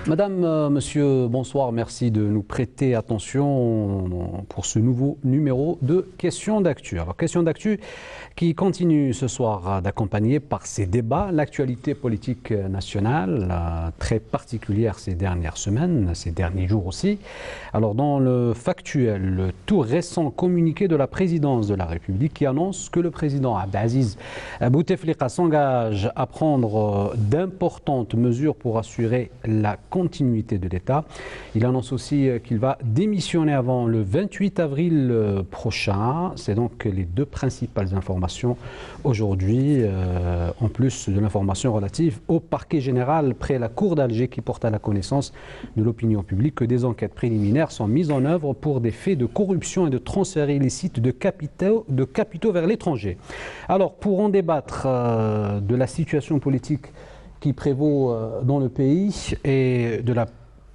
Madame, monsieur, bonsoir. Merci de nous prêter attention pour ce nouveau numéro de Questions d'actu. Alors, Questions d'actu qui continue ce soir d'accompagner par ces débats l'actualité politique nationale, très particulière ces dernières semaines, ces derniers jours aussi. Alors, dans le factuel, le tout récent communiqué de la présidence de la République qui annonce que le président Abdelaziz Bouteflika s'engage à prendre d'importantes mesures pour assurer la continuité de l'État. Il annonce aussi qu'il va démissionner avant le 28 avril prochain. C'est donc les deux principales informations aujourd'hui, en plus de l'information relative au parquet général près la Cour d'Alger qui porte à la connaissance de l'opinion publique que des enquêtes préliminaires sont mises en œuvre pour des faits de corruption et de transfert illicite de capitaux vers l'étranger. Alors, pour en débattre de la situation politique qui prévaut dans le pays et de la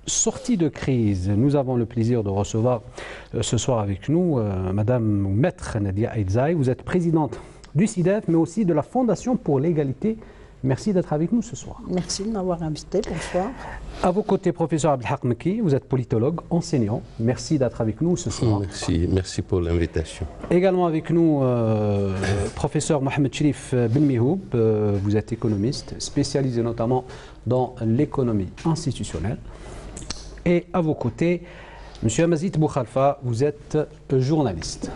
sortie de crise, nous avons le plaisir de recevoir ce soir avec nous Madame Maître Nadia Aïdzaï. Vous êtes présidente du SIDEF, mais aussi de la Fondation pour l'égalité. Merci d'être avec nous ce soir. Merci de m'avoir invité. Bonsoir. À vos côtés, professeur Abdelhak Mekki, vous êtes politologue, enseignant. Merci d'être avec nous ce soir. Merci pour l'invitation. Également avec nous, professeur Mohamed Cherif Benmihoub, vous êtes économiste, spécialisé notamment dans l'économie institutionnelle. Et à vos côtés, monsieur Amazit Boukhalfa, vous êtes journaliste.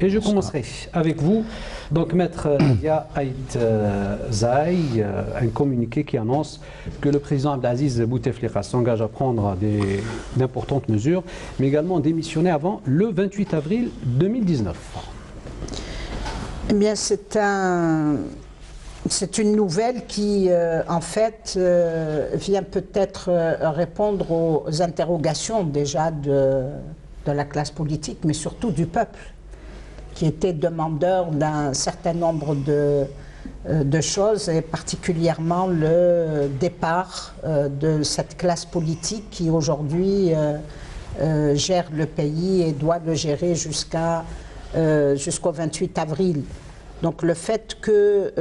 Et je commencerai avec vous. Donc, Maître Nadia Aïdzaï, un communiqué qui annonce que le président Abdelaziz Bouteflika s'engage à prendre d'importantes mesures, mais également démissionner avant le 28 avril 2019. Eh bien, c'est une nouvelle qui, en fait, vient peut-être répondre aux interrogations déjà de la classe politique, mais surtout du peuple, qui était demandeur d'un certain nombre de choses, et particulièrement le départ de cette classe politique qui aujourd'hui gère le pays et doit le gérer jusqu'au 28 avril. Donc le fait que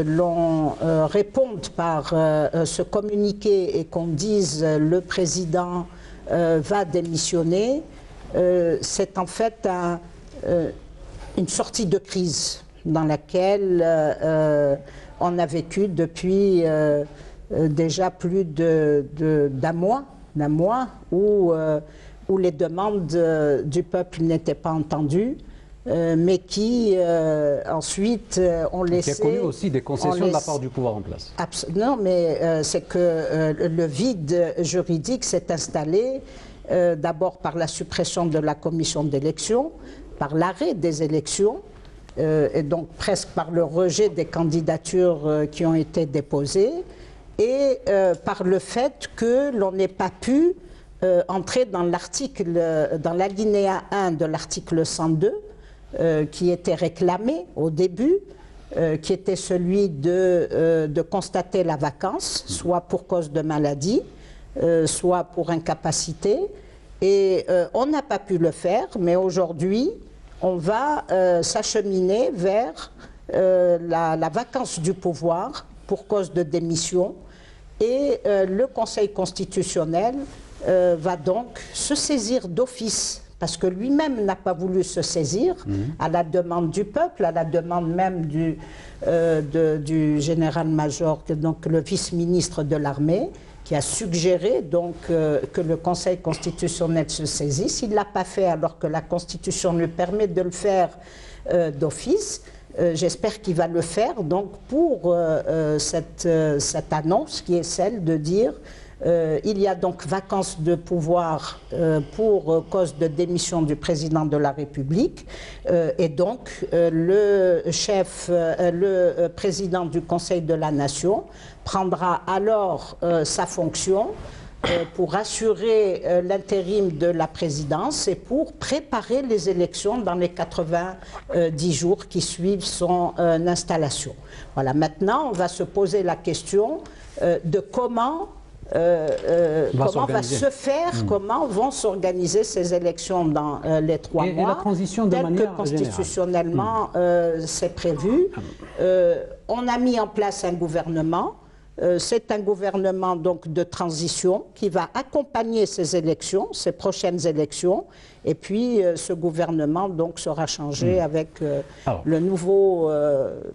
l'on réponde par ce communiqué et qu'on dise le président va démissionner, c'est en fait une sortie de crise dans laquelle on a vécu depuis déjà plus d'un mois où les demandes du peuple n'étaient pas entendues, mais qui ensuite ont laissé... Qui a connu aussi des concessions de la part du pouvoir en place. Non, mais c'est que le vide juridique s'est installé d'abord par la suppression de la commission d'élection, par l'arrêt des élections, et donc presque par le rejet des candidatures qui ont été déposées, et par le fait que l'on n'ait pas pu entrer dans l'alinéa 1 de l'article 102, qui était réclamé au début, qui était celui de constater la vacance, soit pour cause de maladie, soit pour incapacité. Et on n'a pas pu le faire, mais aujourd'hui, on va s'acheminer vers la vacance du pouvoir pour cause de démission. Et le Conseil constitutionnel va donc se saisir d'office, parce que lui-même n'a pas voulu se saisir, à la demande du peuple, à la demande même du général-major, donc le vice-ministre de l'armée, qui a suggéré donc que le Conseil constitutionnel se saisisse. Il ne l'a pas fait alors que la Constitution lui permet de le faire d'office. J'espère qu'il va le faire donc pour cette annonce qui est celle de dire il y a donc vacance de pouvoir pour cause de démission du président de la République et donc le président du Conseil de la Nation prendra alors sa fonction pour assurer l'intérim de la présidence et pour préparer les élections dans les 90 jours qui suivent son installation. Voilà, maintenant on va se poser la question de comment va se faire, comment vont s'organiser ces élections dans les 3 mois, et la transition de tel manière que constitutionnellement c'est prévu. On a mis en place un gouvernement C'est un gouvernement donc de transition qui va accompagner ces élections, ces prochaines élections, et puis ce gouvernement donc sera changé avec le nouveau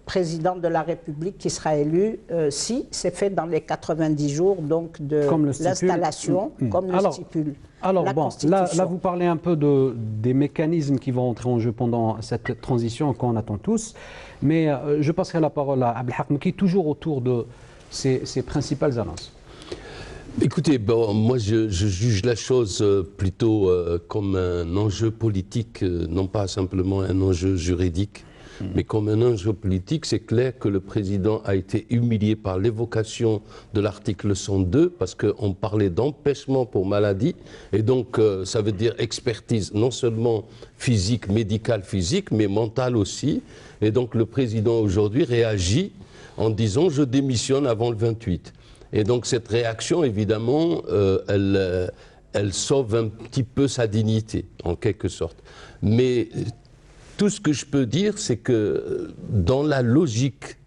président de la République qui sera élu si c'est fait dans les 90 jours donc de l'installation, comme le stipule. Alors bon, là vous parlez un peu des mécanismes qui vont entrer en jeu pendant cette transition qu'on attend tous, mais je passerai la parole à Abdelhak qui est toujours autour de ces principales annonces. Écoutez, bon, moi je juge la chose plutôt comme un enjeu politique, non pas simplement un enjeu juridique, mais comme un enjeu politique. C'est clair que le président a été humilié par l'évocation de l'article 102 parce qu'on parlait d'empêchement pour maladie, et donc ça veut dire expertise non seulement physique, médicale, physique, mais mentale aussi. Et donc le président aujourd'hui réagit en disant « je démissionne avant le 28 ». Et donc cette réaction, évidemment, elle sauve un petit peu sa dignité, en quelque sorte. Mais tout ce que je peux dire, c'est que dans la logique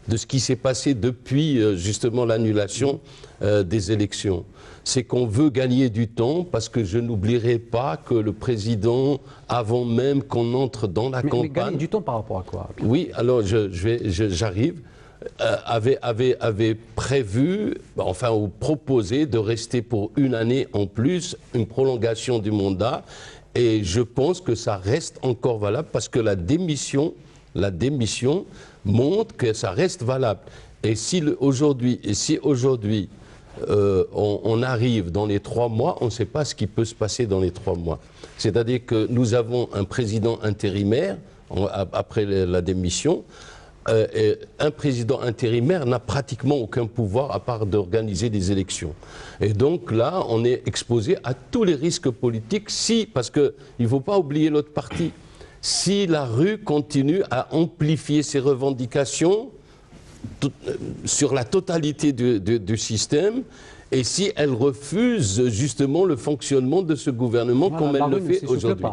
de ce qui s'est passé depuis justement l'annulation des élections, c'est qu'on veut gagner du temps, parce que je n'oublierai pas que le président, avant même qu'on entre dans la campagne... Mais gagner du temps par rapport à quoi? Oui, alors j'arrive. Avait prévu, enfin, ou proposé de rester pour une année en plus, une prolongation du mandat. Et je pense que ça reste encore valable parce que la démission montre que ça reste valable. Et si aujourd'hui, on arrive dans les 3 mois, on ne sait pas ce qui peut se passer dans les 3 mois. C'est-à-dire que nous avons un président intérimaire après la démission. Un président intérimaire n'a pratiquement aucun pouvoir à part d'organiser des élections. Et donc là, on est exposé à tous les risques politiques parce qu'il ne faut pas oublier l'autre partie. Si la rue continue à amplifier ses revendications sur la totalité du système, et si elle refuse justement le fonctionnement de ce gouvernement comme elle le fait aujourd'hui.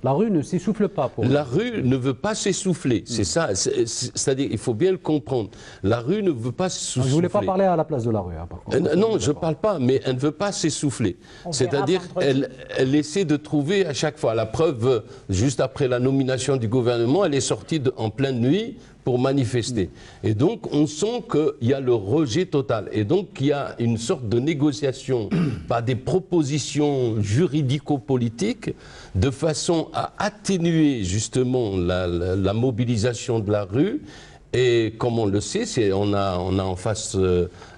La rue ne s'essouffle pas. La rue ne veut pas s'essouffler, c'est ça. C'est-à-dire, il faut bien le comprendre. La rue ne veut pas s'essouffler. Je ne voulais pas parler à la place de la rue. Hein, par contre. Non, je ne parle pas, mais elle ne veut pas s'essouffler. C'est-à-dire, elle essaie de trouver à chaque fois. La preuve, juste après la nomination du gouvernement, elle est sortie en pleine nuit pour manifester. Et donc, on sent qu'il y a le rejet total. Et donc, il y a une sorte de négociation par des propositions juridico-politiques de façon à atténuer justement la mobilisation de la rue. Et comme on le sait, on a en face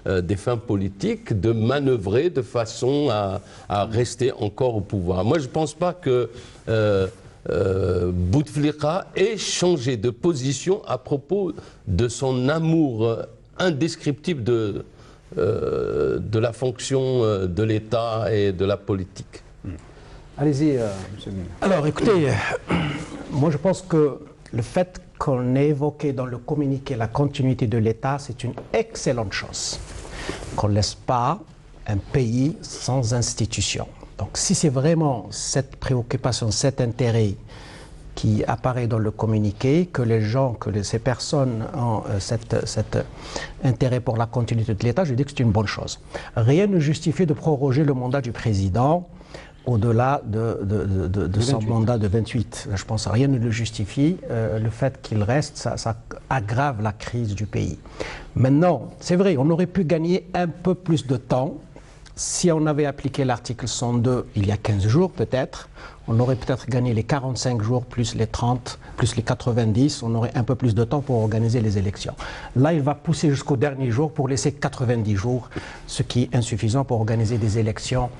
des fins politiques de manœuvrer de façon à rester encore au pouvoir. Moi, je ne pense pas que Bouteflika ait changé de position à propos de son amour indescriptible de la fonction de l'État et de la politique. Allez-y, M. Guigné. Alors, écoutez, moi je pense que le fait qu'on ait évoqué dans le communiqué la continuité de l'État, c'est une excellente chose. Qu'on ne laisse pas un pays sans institution. Donc si c'est vraiment cette préoccupation, cet intérêt qui apparaît dans le communiqué, que ces personnes ont cet intérêt pour la continuité de l'État, je dis que c'est une bonne chose. Rien ne justifie de proroger le mandat du président au-delà de son mandat de 28. Je pense que rien ne le justifie. Le fait qu'il reste, ça aggrave la crise du pays. Maintenant, c'est vrai, on aurait pu gagner un peu plus de temps si on avait appliqué l'article 102 il y a 15 jours peut-être. On aurait peut-être gagné les 45 jours plus les 30, plus les 90. On aurait un peu plus de temps pour organiser les élections. Là, il va pousser jusqu'au dernier jour pour laisser 90 jours, ce qui est insuffisant pour organiser des élections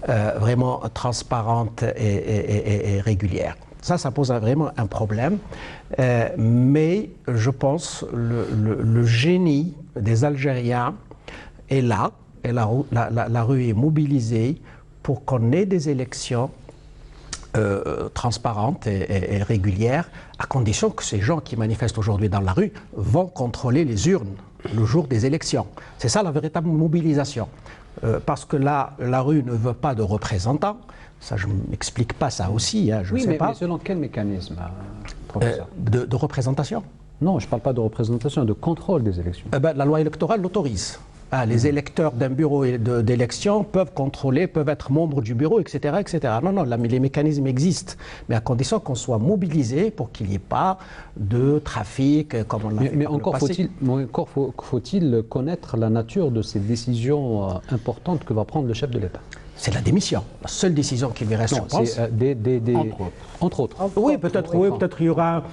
vraiment transparentes et régulières. Ça pose vraiment un problème. Mais je pense le génie des Algériens est là. Et la rue est mobilisée pour qu'on ait des élections transparentes et régulières, à condition que ces gens qui manifestent aujourd'hui dans la rue vont contrôler les urnes le jour des élections. C'est ça la véritable mobilisation. Parce que là, la rue ne veut pas de représentants. Ça, je ne m'explique pas ça aussi, hein, je ne sais pas. Mais selon quel mécanisme, professeur de représentation. Non, je ne parle pas de représentation, de contrôle des élections. Eh ben, la loi électorale l'autorise. Les électeurs d'un bureau d'élection peuvent contrôler, peuvent être membres du bureau, etc. etc. Non, non, les mécanismes existent, mais à condition qu'on soit mobilisé pour qu'il n'y ait pas de trafic, comme on l'a fait Mais par le encore passé. faut-il connaître la nature de ces décisions importantes que va prendre le chef de l'État. C'est la démission. La seule décision qui lui reste, je pense. C'est entre autres. Oui, peut-être il y aura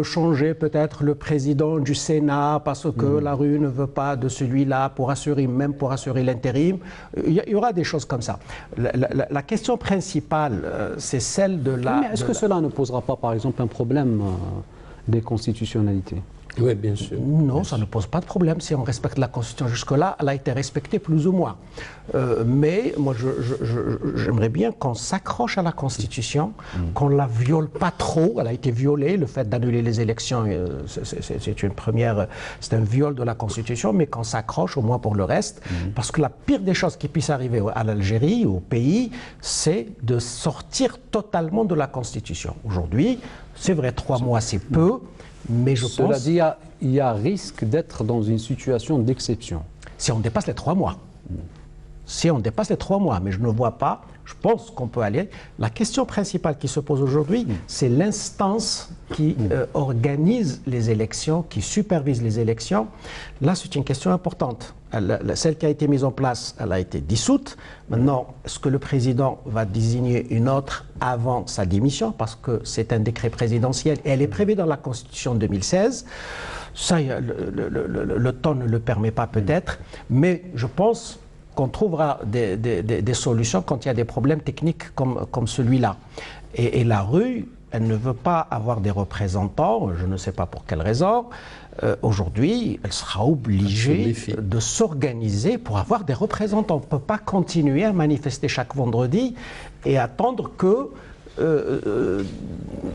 changé peut-être le président du Sénat parce que la rue ne veut pas de celui-là pour assurer l'intérim. Il y aura des choses comme ça. La question principale, c'est celle de la... Mais est-ce que cela ne posera pas, par exemple, un problème des constitutionnalités? Oui, bien sûr. Non, ça ne pose pas de problème si on respecte la Constitution. Jusque-là, elle a été respectée plus ou moins. Mais moi, j'aimerais bien qu'on s'accroche à la Constitution, qu'on ne la viole pas trop. Elle a été violée. Le fait d'annuler les élections, c'est une première, c'est un viol de la Constitution, mais qu'on s'accroche au moins pour le reste. Parce que la pire des choses qui puissent arriver à l'Algérie, au pays, c'est de sortir totalement de la Constitution. Aujourd'hui, c'est vrai, 3 mois, c'est peu. Mais Cela dit, il y a risque d'être dans une situation d'exception. Si on dépasse les 3 mois. Si on dépasse les 3 mois, mais je ne vois pas, je pense qu'on peut aller. La question principale qui se pose aujourd'hui, c'est l'instance qui organise les élections, qui supervise les élections. Là, c'est une question importante. Celle qui a été mise en place, elle a été dissoute. Maintenant, est-ce que le président va désigner une autre avant sa démission? Parce que c'est un décret présidentiel et elle est prévue dans la Constitution de 2016. Ça, le temps ne le permet pas peut-être, mais je pense qu'on trouvera des solutions quand il y a des problèmes techniques comme celui-là. Et la rue, elle ne veut pas avoir des représentants, je ne sais pas pour quelle raison. Aujourd'hui, elle sera obligée de s'organiser pour avoir des représentants. On ne peut pas continuer à manifester chaque vendredi et attendre que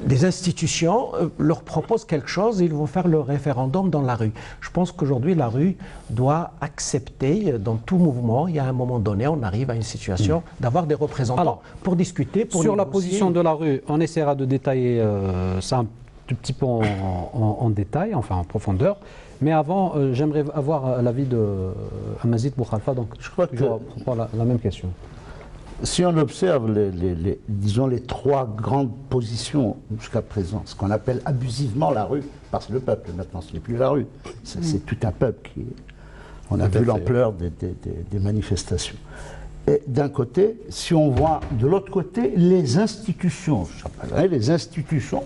des institutions leur proposent quelque chose et ils vont faire le référendum dans la rue. Je pense qu'aujourd'hui, la rue doit accepter, dans tout mouvement, il y a un moment donné, on arrive à une situation d'avoir des représentants pour discuter, pour sur négocier. la position de la rue, on essaiera de détailler ça un tout petit peu en détail, enfin en profondeur. Mais avant, j'aimerais avoir l'avis de Amazit Boukhalfa, donc je crois que je reprends la même question. Si on observe disons les 3 grandes positions jusqu'à présent, ce qu'on appelle abusivement la rue, parce que le peuple maintenant ce n'est plus la rue, c'est tout un peuple qui... On a vu l'ampleur des manifestations. Et d'un côté, si on voit de l'autre côté les institutions,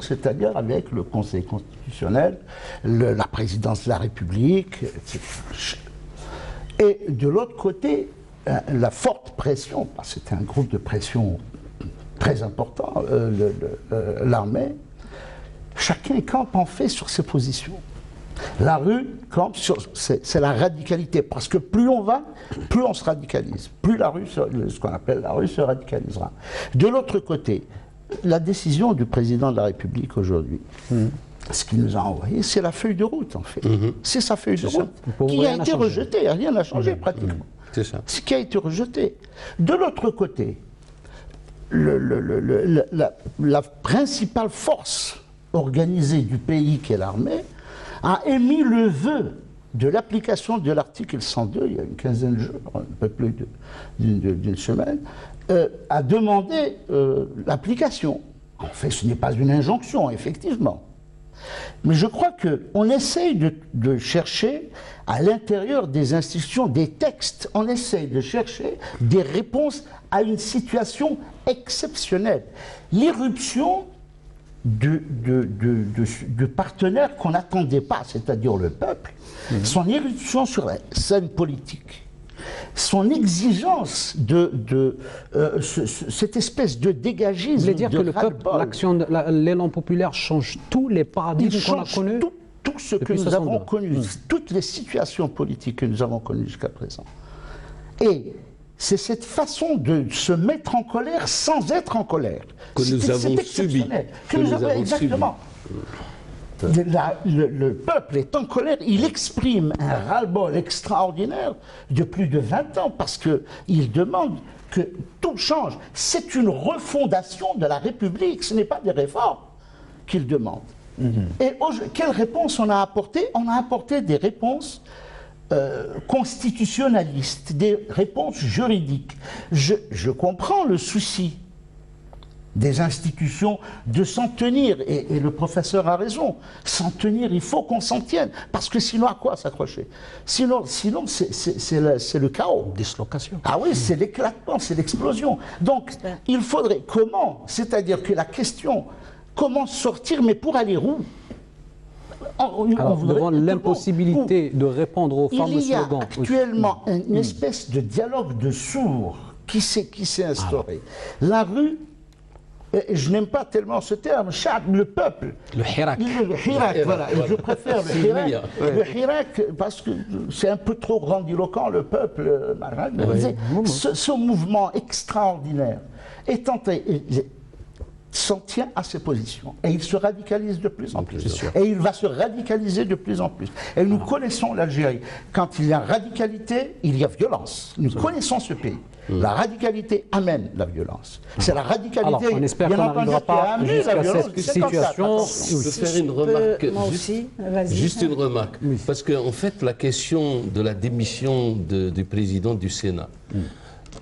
c'est-à-dire avec le Conseil constitutionnel, la présidence de la République, etc. Et de l'autre côté, la forte pression, parce que c'était un groupe de pression très important, l'armée, chacun campe en fait sur ses positions. La rue campe sur... C'est la radicalité, parce que plus on va, plus on se radicalise. Plus la rue, ce qu'on appelle la rue, se radicalisera. De l'autre côté, la décision du président de la République aujourd'hui, ce qu'il nous a envoyé, c'est la feuille de route, en fait. C'est sa feuille de route qui a été rejetée, rien n'a changé pratiquement. C'est ça. Ce qui a été rejeté. De l'autre côté, la principale force organisée du pays, qui est l'armée, a émis le vœu de l'application de l'article 102, il y a une quinzaine de jours, un peu plus d'une semaine, a demandé l'application. En fait, ce n'est pas une injonction, effectivement. Mais je crois qu'on essaye de chercher à l'intérieur des institutions, des textes, on essaye de chercher des réponses à une situation exceptionnelle. L'irruption de partenaires qu'on n'attendait pas, c'est-à-dire le peuple, son irruption sur la scène politique, son exigence cette espèce de dégagisme. Vous voulez dire que le peuple, l'élan populaire change tous les paradigmes qu'on a connus? Tout ce que nous avons connu, toutes les situations politiques que nous avons connues jusqu'à présent. Et c'est cette façon de se mettre en colère sans être en colère. Que nous avons subi. Exactement. Le peuple est en colère, il exprime un ras-le-bol extraordinaire de plus de 20 ans parce qu'il demande que tout change. C'est une refondation de la République, ce n'est pas des réformes qu'il demande. Et quelles réponses on a apportées? On a apporté des réponses constitutionnalistes, des réponses juridiques. Je comprends le souci des institutions de s'en tenir, et le professeur a raison, s'en tenir, il faut qu'on s'en tienne, parce que sinon à quoi s'accrocher? Sinon c'est le chaos. Dislocation. Ah oui, c'est l'éclatement, c'est l'explosion. Donc il faudrait comment? C'est-à-dire que la question, comment sortir, mais pour aller où? Alors, devant l'impossibilité de répondre aux fameux slogans. Il y a actuellement une espèce de dialogue de sourds qui s'est instauré. La rue, je n'aime pas tellement ce terme, le peuple. Le hirak. Le hirak, voilà. Je préfère le hirak. Le hirak, parce que c'est un peu trop grandiloquent, le peuple. Ce mouvement extraordinaire s'en tient à ses positions. Et il se radicalise de plus en plus. Et il va se radicaliser de plus en plus. Et nous connaissons l'Algérie. Quand il y a radicalité, il y a violence. Nous connaissons ce pays. La radicalité amène la violence. C'est la radicalité. Alors, on espère qu'on n'arrivera pas jusqu'à cette situation. Je peux faire une remarque. Juste une remarque. Parce qu'en fait, la question de la démission du président du Sénat,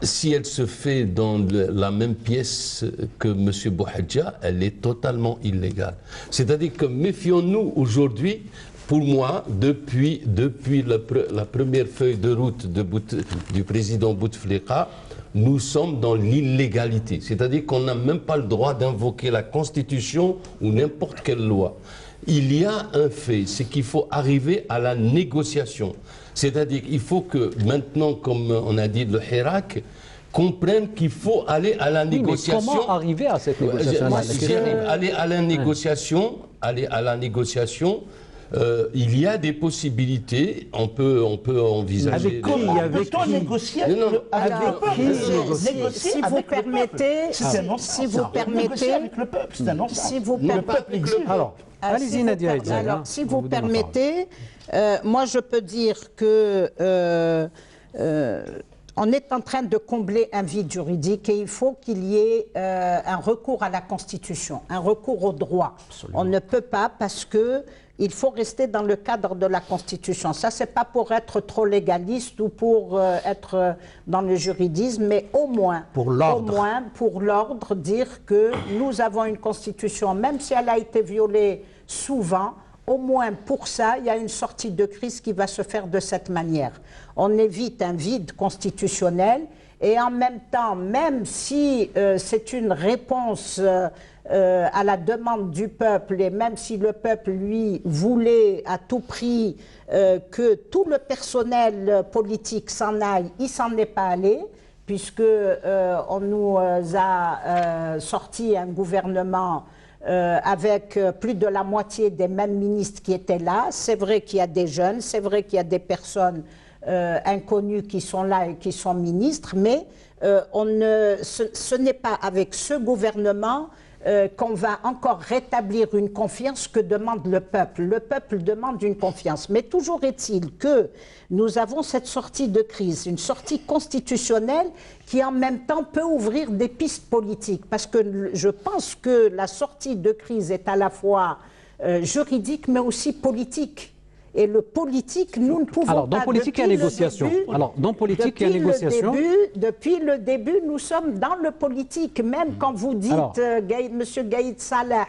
si elle se fait dans la même pièce que M. Bouhadja, elle est totalement illégale. C'est-à-dire que méfions-nous aujourd'hui. Pour moi, depuis la première feuille de route du président Bouteflika, nous sommes dans l'illégalité. C'est-à-dire qu'on n'a même pas le droit d'invoquer la Constitution ou n'importe quelle loi. Il y a un fait, c'est qu'il faut arriver à la négociation. C'est-à-dire qu'il faut que maintenant, comme on a dit, le Hirak comprenne qu'il faut aller à la négociation. Mais comment arriver à cette négociation? Aller à la négociation. Il y a des possibilités, on peut envisager. Avec qui? Peut-on négocier? Si vous permettez, si vous permettez, avec le peuple, c'est un non-sens. Si vous permettez, alors, allez-y Nadia Hetzel. Alors, si vous permettez, moi je peux dire que on est en train de combler un vide juridique et il faut qu'il y ait un recours à la Constitution, un recours au droit. Absolument. On ne peut pas parce que il faut rester dans le cadre de la Constitution. Ça, c'est pas pour être trop légaliste ou pour être dans le juridisme, mais au moins pour l'ordre, dire que nous avons une Constitution, même si elle a été violée souvent, au moins pour ça, il y a une sortie de crise qui va se faire de cette manière. On évite un vide constitutionnel et en même temps, même si c'est une réponse à la demande du peuple et même si le peuple, lui, voulait à tout prix que tout le personnel politique s'en aille, il s'en est pas allé, puisque on nous a sorti un gouvernement avec plus de la moitié des mêmes ministres qui étaient là. C'est vrai qu'il y a des jeunes, c'est vrai qu'il y a des personnes inconnues qui sont là et qui sont ministres, mais ce n'est pas avec ce gouvernement qu'on va encore rétablir une confiance que demande le peuple. Le peuple demande une confiance. Mais toujours est-il que nous avons cette sortie de crise, une sortie constitutionnelle qui en même temps peut ouvrir des pistes politiques. Parce que je pense que la sortie de crise est à la fois juridique mais aussi politique. Et le politique, nous ne pouvons pas... Alors, dans politique, il y a négociation. Depuis le début, nous sommes dans le politique. Même quand vous dites, M. Gaïd Salah,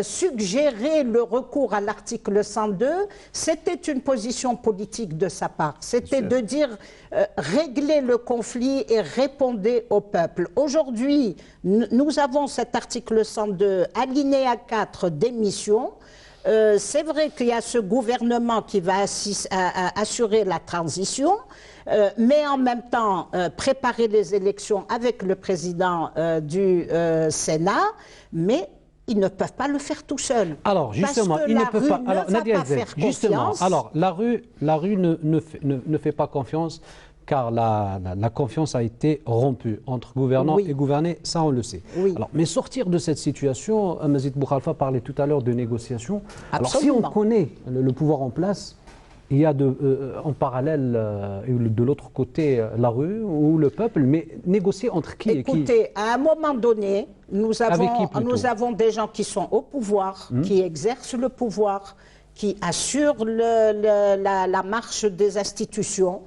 suggérer le recours à l'article 102, c'était une position politique de sa part. C'était de dire, régler le conflit et répondez au peuple. Aujourd'hui, nous avons cet article 102, alinéa 4, démission. C'est vrai qu'il y a ce gouvernement qui va assurer la transition, mais en même temps préparer les élections avec le président du Sénat, mais ils ne peuvent pas le faire tout seuls. Alors justement, ils ne peuvent pas. Alors Nadia Hetzel, justement, alors la rue ne fait pas confiance. Car la confiance a été rompue entre gouvernants et gouvernés, ça on le sait. Oui. Alors, mais sortir de cette situation, Mazid Bouhalfa parlait tout à l'heure de négociation. Alors si on connaît le pouvoir en place, Il y a en parallèle, de l'autre côté, la rue ou le peuple, mais négocier entre qui et qui? Écoutez, à un moment donné, nous avons des gens qui sont au pouvoir, qui exercent le pouvoir, qui assurent la marche des institutions.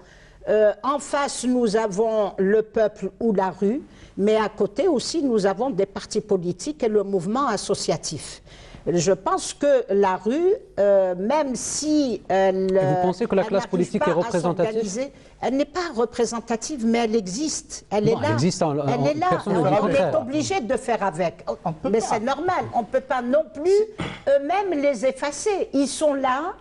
En face, nous avons le peuple ou la rue, mais à côté aussi, nous avons des partis politiques et le mouvement associatif. Je pense que la rue, même si elle... Et vous pensez que la classe politique est représentative? Elle n'est pas représentative, mais elle existe. Elle est là. Elle existe elle est là. On est obligé de faire avec. Mais c'est normal. On ne peut pas non plus eux-mêmes les effacer. Ils sont là,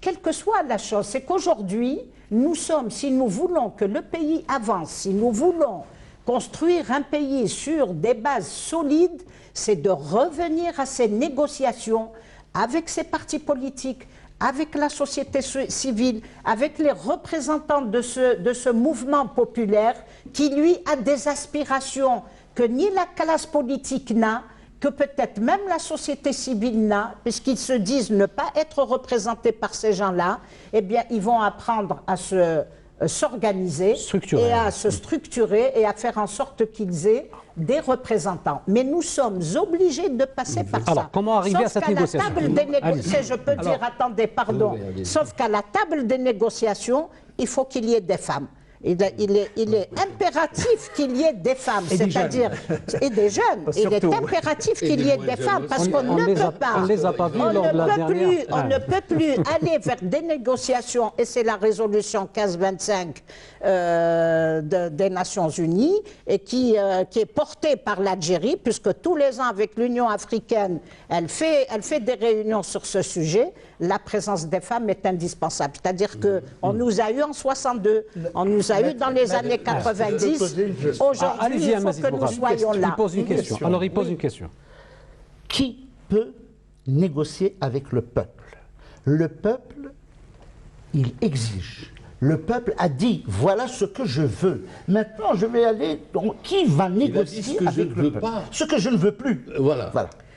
quelle que soit la chose. C'est qu'aujourd'hui, nous sommes, si nous voulons que le pays avance, si nous voulons construire un pays sur des bases solides, c'est de revenir à ces négociations avec ces partis politiques, avec la société civile, avec les représentants de ce mouvement populaire qui, lui, a des aspirations que ni la classe politique n'a, que peut-être même la société civile n'a, puisqu'ils se disent ne pas être représentés par ces gens-là. Eh bien, ils vont apprendre à s'organiser et à se structurer et à faire en sorte qu'ils aient des représentants. Mais nous sommes obligés de passer par ça. Alors, comment arriver à cette négociation? Je peux dire, attendez, pardon. Sauf qu'à la table des négociations, il faut qu'il y ait des femmes. Il est impératif qu'il y ait des femmes, c'est-à-dire et des jeunes. Il est impératif qu'il y ait des femmes parce qu'on ne peut pas. On les a pas vus lors de la dernière. On ne peut plus aller vers des négociations, et c'est la résolution 1525 des Nations Unies, et qui est portée par l'Algérie, puisque tous les ans avec l'Union africaine, elle fait des réunions sur ce sujet. La présence des femmes est indispensable. C'est-à-dire qu'on nous a eu en 62, on nous a eu dans les années 90. Aujourd'hui, il faut que nous soyons là. Il pose une question. Alors, il pose une question. Qui peut négocier avec le peuple? Le peuple, il exige. Le peuple a dit, voilà ce que je veux. Maintenant, je vais aller... Donc, qui va négocier avec le peuple? Ce que je ne veux plus. Voilà.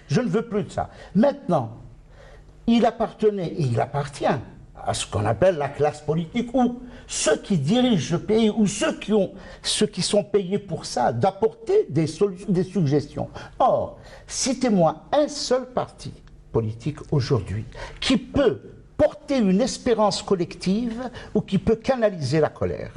Je ne veux plus de ça. Maintenant, il appartenait et il appartient à ce qu'on appelle la classe politique, ou ceux qui dirigent le pays, ou ceux qui sont payés pour ça, d'apporter des suggestions. Or, citez-moi un seul parti politique aujourd'hui qui peut porter une espérance collective ou qui peut canaliser la colère.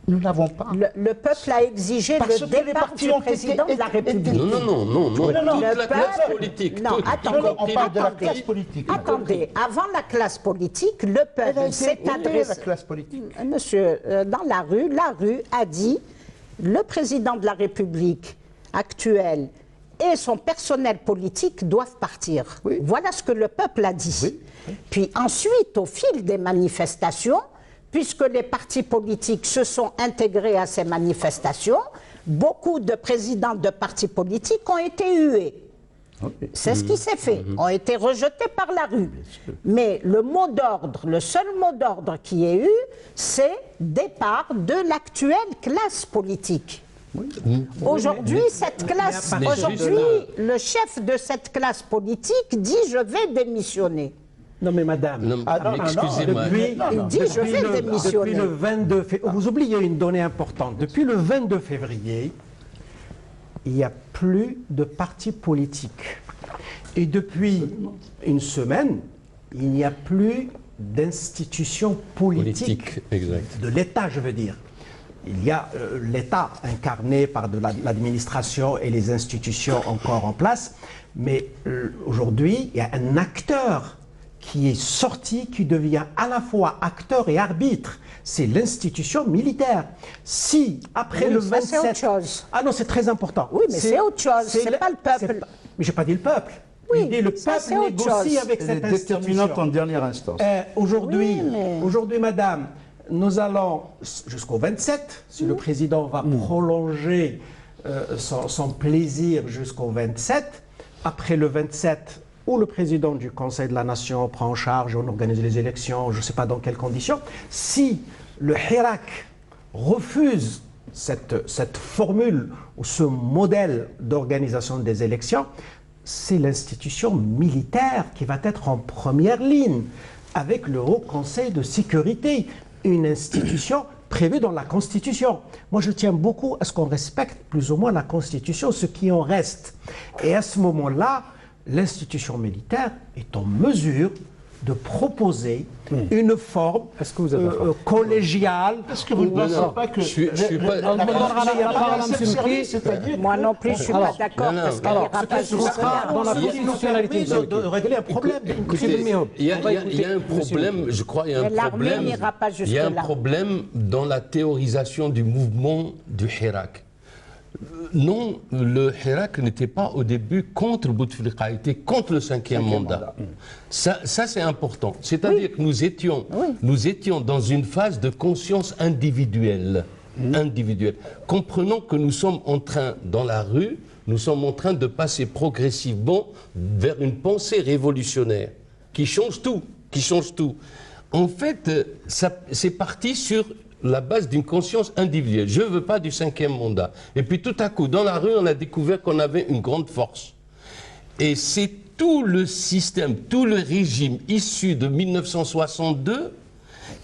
Nous n'avons pas. Le peuple a exigé le départ du président de la République. Non. Toute la classe politique. Non, attendez, on parle de la classe politique. Attendez, avant la classe politique, le peuple s'est adressé. La classe politique. Monsieur, dans la rue a dit, le président de la République actuel et son personnel politique doivent partir. Oui. Voilà ce que le peuple a dit. Oui. Puis ensuite, au fil des manifestations, puisque les partis politiques se sont intégrés à ces manifestations, beaucoup de présidents de partis politiques ont été hués. Okay. C'est ce qui s'est fait, ont été rejetés par la rue. Mais le mot d'ordre, le seul mot d'ordre qui est eu, c'est départ de l'actuelle classe politique. Oui. Aujourd'hui, le chef de cette classe politique dit « je vais démissionner ». Non mais madame, excusez-moi. Il dit je vais démissionner. Depuis le 22 février, vous oubliez une donnée importante. Depuis le 22 février, il n'y a plus de partis politiques. Et depuis une semaine, il n'y a plus d'institutions politiques. De l'État, je veux dire. Il y a l'État incarné par de l'administration et les institutions encore en place. Mais aujourd'hui, il y a un acteur qui est sorti, qui devient à la fois acteur et arbitre. C'est l'institution militaire. Si, après le 27... c'est autre chose. Ah non, c'est très important. Oui, mais c'est autre chose, c'est pas le peuple. Mais je n'ai pas dit le peuple. Oui, le peuple négocie avec cette institution. Déterminante en dernière instance. Aujourd'hui, madame, nous allons jusqu'au 27, si le président va prolonger son plaisir jusqu'au 27. Après le 27... où le président du Conseil de la Nation prend en charge, on organise les élections, je ne sais pas dans quelles conditions. Si le Hirak refuse cette formule ou ce modèle d'organisation des élections, c'est l'institution militaire qui va être en première ligne. avec le Haut Conseil de sécurité, une institution prévue dans la Constitution. Moi, je tiens beaucoup à ce qu'on respecte plus ou moins la Constitution, ce qui en reste. Et à ce moment-là, l'institution militaire est en mesure de proposer une forme collégiale. Est-ce que vous ne pensez pas que... Je suis pas... Moi non plus, je ne suis pas d'accord, parce qu'elle n'ira pas jusque-là. Dans la constitutionnalité de régler un problème. Il y a un problème, je crois, il y a un l'armée problème. n'ira pas Il y a un jusque-là. problème dans la théorisation du mouvement du Hirak. Non, le Hirak n'était pas au début contre Bouteflika, il était contre le cinquième mandat. Ça c'est important. C'est-à-dire que nous étions dans une phase de conscience individuelle. Comprenons que nous sommes en train, dans la rue, nous sommes en train de passer progressivement vers une pensée révolutionnaire qui change tout. En fait, c'est parti sur la base d'une conscience individuelle. Je ne veux pas du cinquième mandat. Et puis tout à coup, dans la rue, on a découvert qu'on avait une grande force. Et c'est tout le système, tout le régime issu de 1962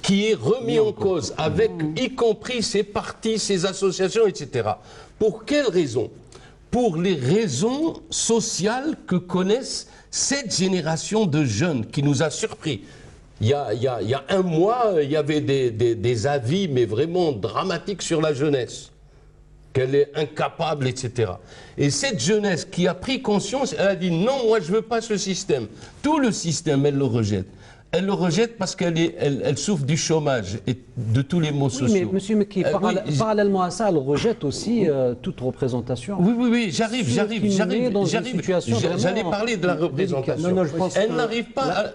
qui est remis en cause, avec y compris ses partis, ses associations, etc. Pour quelles raisons? Pour les raisons sociales que connaissent cette génération de jeunes qui nous a surpris. Il y a un mois, il y avait des avis, mais vraiment dramatiques sur la jeunesse, qu'elle est incapable, etc. Et cette jeunesse qui a pris conscience, elle a dit non, moi je ne veux pas ce système. Tout le système, elle le rejette. Elle le rejette parce qu'elle souffre du chômage et de tous les maux sociaux. Oui, mais monsieur Mekki, parallèlement à ça, elle rejette aussi toute représentation. Oui, j'arrive. J'allais parler de la représentation. Non, je pense elle n'arrive pas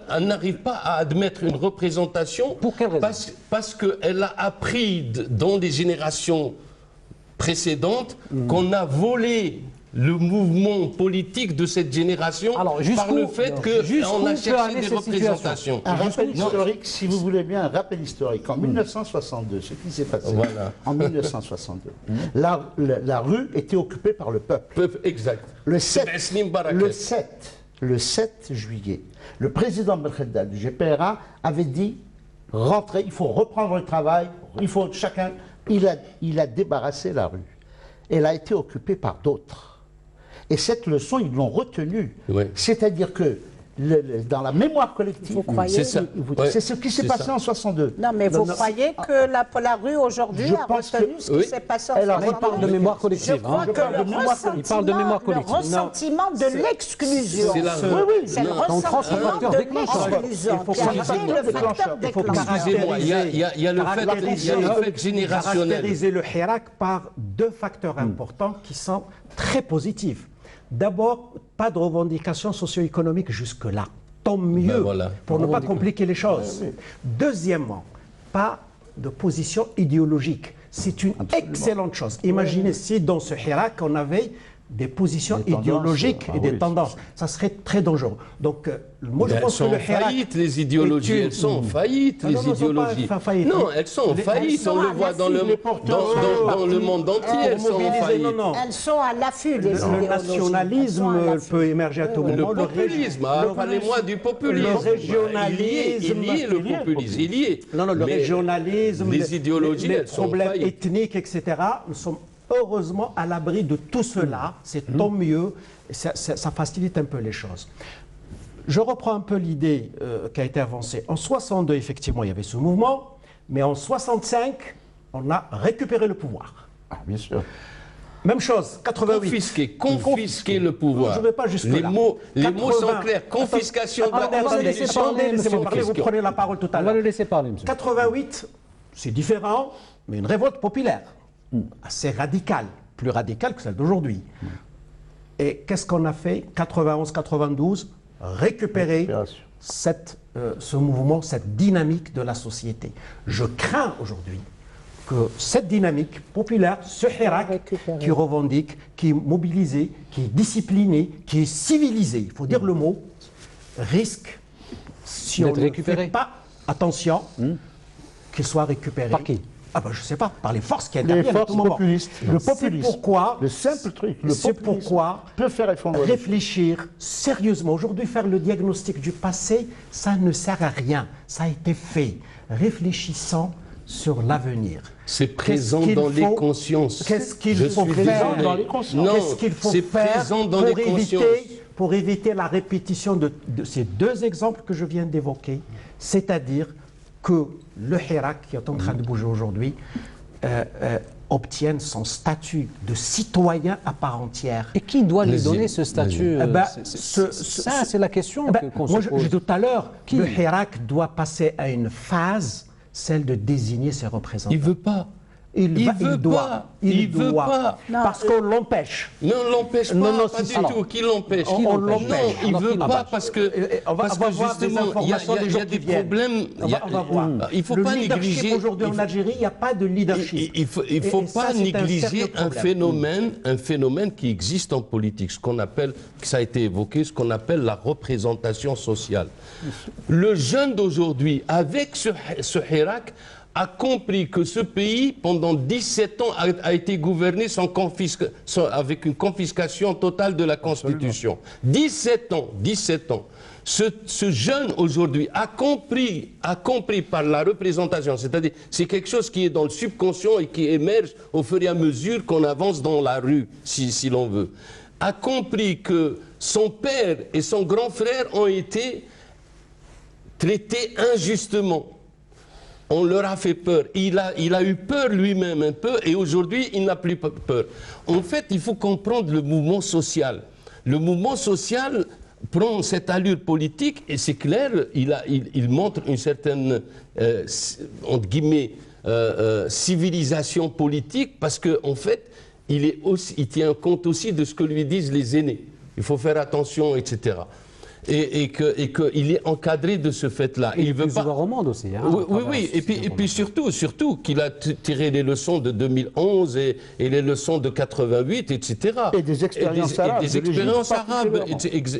à admettre une représentation. Pour quelle raison? Parce qu'elle a appris dans les générations précédentes qu'on a volé le mouvement politique de cette génération par le fait qu'on a cherché des représentations. Un rappel historique, si vous voulez bien, un rappel historique. En 1962, ce qui s'est passé, en 1962, la rue était occupée par le peuple. Exact. Le 7 juillet, le président Belkhedda du GPRA avait dit « Rentrez, il faut reprendre le travail, il faut chacun... » Il a débarrassé la rue. Elle a été occupée par d'autres. Et cette leçon, ils l'ont retenue. Oui. C'est-à-dire que dans la mémoire collective, c'est ça. C'est ce qui s'est passé en 62. Non, mais vous croyez que la rue aujourd'hui a retenu ce qui s'est passé en 62? Il parle de mémoire collective. Je crois que Il parle de mémoire collective. le ressentiment de l'exclusion, c'est le ressentiment de l'exclusion qui a été le facteur déclencheur. Excusez-moi, il y a le fait générationnel. Caractériser le Hirak par deux facteurs importants qui sont très positifs. D'abord, pas de revendications socio-économiques jusque-là. Tant mieux, pour ne pas compliquer les choses. Deuxièmement, pas de position idéologique. C'est une excellente chose. Imaginez si dans ce Hirak, on avait des positions idéologiques et des tendances. Ça serait très dangereux. Donc, moi, je pense que le Hirak... Les idéologies, elles sont en faillite, les idéologies. Non, elles sont en faillite, on le voit dans le monde entier, elles sont en faillite. Elles sont à l'affût, les idéologies. Le nationalisme peut émerger à tout moment. Le populisme, parlez-moi du populisme. Le régionalisme. Il y est le populisme, il y est. Non, le régionalisme, les idéologies, les elles sont en problèmes faillite. ethniques, etc. Nous sommes heureusement à l'abri de tout cela. C'est tant mieux. Ça facilite un peu les choses. Je reprends un peu l'idée qui a été avancée. En 62, effectivement, il y avait ce mouvement, mais en 65, on a récupéré le pouvoir. Ah, bien sûr. Même chose, 88. Confisquer le pouvoir. Je ne vais pas jusque-là. Les mots sont clairs. Confiscation de la Constitution. Laissez-moi parler, vous prenez la parole tout à On l'heure. va le laisser parler, monsieur. 88, c'est différent, mais une révolte populaire, assez radicale, plus radicale que celle d'aujourd'hui. Et qu'est-ce qu'on a fait 91-92, récupérer ce mouvement, cette dynamique de la société. Je crains aujourd'hui que cette dynamique populaire, ce Hirak qui revendique, qui est mobilisé, qui est discipliné, qui est civilisé, il faut dire le mot, risque, si on ne fait pas attention, qu'il soit récupéré. Par qui? Ah ben, je ne sais pas, par les forces qui Les interviennent à forces tout moment. populistes. Le populisme. C'est pourquoi, Le simple truc, le c'est populisme pourquoi peut faire effondrer. réfléchir sérieusement. Aujourd'hui, faire le diagnostic du passé, ça ne sert à rien. Ça a été fait. Réfléchissons sur l'avenir. C'est présent dans les consciences. Qu'est-ce qu'il Je faut suis faire désolé. dans les consciences. Non, Qu'est-ce qu'il faut c'est faire présent dans les consciences. pour éviter la répétition de ces deux exemples que je viens d'évoquer, c'est-à-dire que le Hirak, qui est en train de bouger aujourd'hui, obtienne son statut de citoyen à part entière. Et qui doit lui Vas-y, donner ce statut Eh ben, Ça, c'est la question qu'on se moi, pose. j'ai dit tout à l'heure, le Hirak doit passer à une phase, celle de désigner ses représentants. Il ne veut pas. Il veut pas. Il veut pas. Parce qu'on l'empêche. Non, on l'empêche pas, Non, pas du alors, tout. Qui l'empêche? on Non, l'empêche. il Alors, veut qui pas l'empêche? parce que On va voir des justement, informations des il y gens a qui des viennent. problèmes. On va voir. Il ne faut le pas leadership négliger. aujourd'hui en Algérie, il n'y a pas de leadership. Il ne faut ça, pas c'est un négliger sérieux un phénomène qui existe en politique, ce qu'on appelle, ça a été évoqué, ce qu'on appelle la représentation sociale. Le jeune d'aujourd'hui, avec ce Hirak, a compris que ce pays, pendant 17 ans, a été gouverné avec une confiscation totale de la Constitution. 17 ans, 17 ans. Ce jeune, aujourd'hui, a compris par la représentation, c'est-à-dire c'est quelque chose qui est dans le subconscient et qui émerge au fur et à mesure qu'on avance dans la rue, si l'on veut, a compris que son père et son grand frère ont été traités injustement. On leur a fait peur. Il a eu peur lui-même un peu et aujourd'hui, il n'a plus peur. En fait, il faut comprendre le mouvement social. Le mouvement social prend cette allure politique et c'est clair, il montre une certaine, entre guillemets, civilisation politique parce qu'en fait, il tient compte aussi de ce que lui disent les aînés. Il faut faire attention, etc. Et qu'il est encadré de ce fait-là. Il veut pas au monde aussi. Hein, oui. Et puis surtout qu'il a tiré les leçons de 2011 et les leçons de 88, etc. Et des expériences arabes. Et des expériences arabes,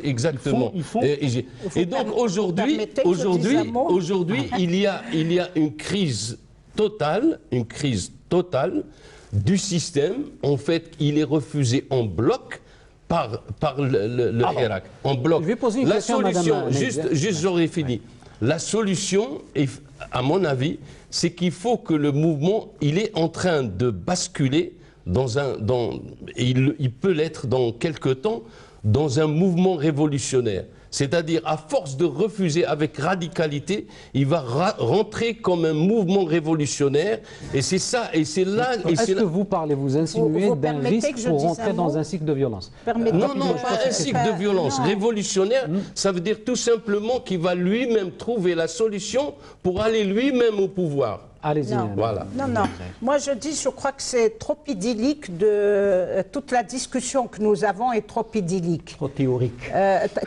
exactement. Et donc aujourd'hui, il y a une crise totale du système. En fait, il est refusé en bloc par le Hirak, en bloc. Je vais poser une question, solution, Madame juste j'aurais fini. La solution, à mon avis, c'est qu'il faut que le mouvement, il est en train de basculer il peut l'être dans quelque temps, dans un mouvement révolutionnaire. C'est-à-dire, à force de refuser avec radicalité, il va rentrer comme un mouvement révolutionnaire. Et c'est ça, et c'est là... Est-ce que vous insinuez d'un risque pour rentrer dans un cycle de violence? Non, pas un cycle de violence. Révolutionnaire, ça veut dire tout simplement qu'il va lui-même trouver la solution pour aller lui-même au pouvoir. Allez-y. Voilà. Non. Moi, je crois que c'est trop idyllique. Toute la discussion que nous avons est trop idyllique. Trop théorique.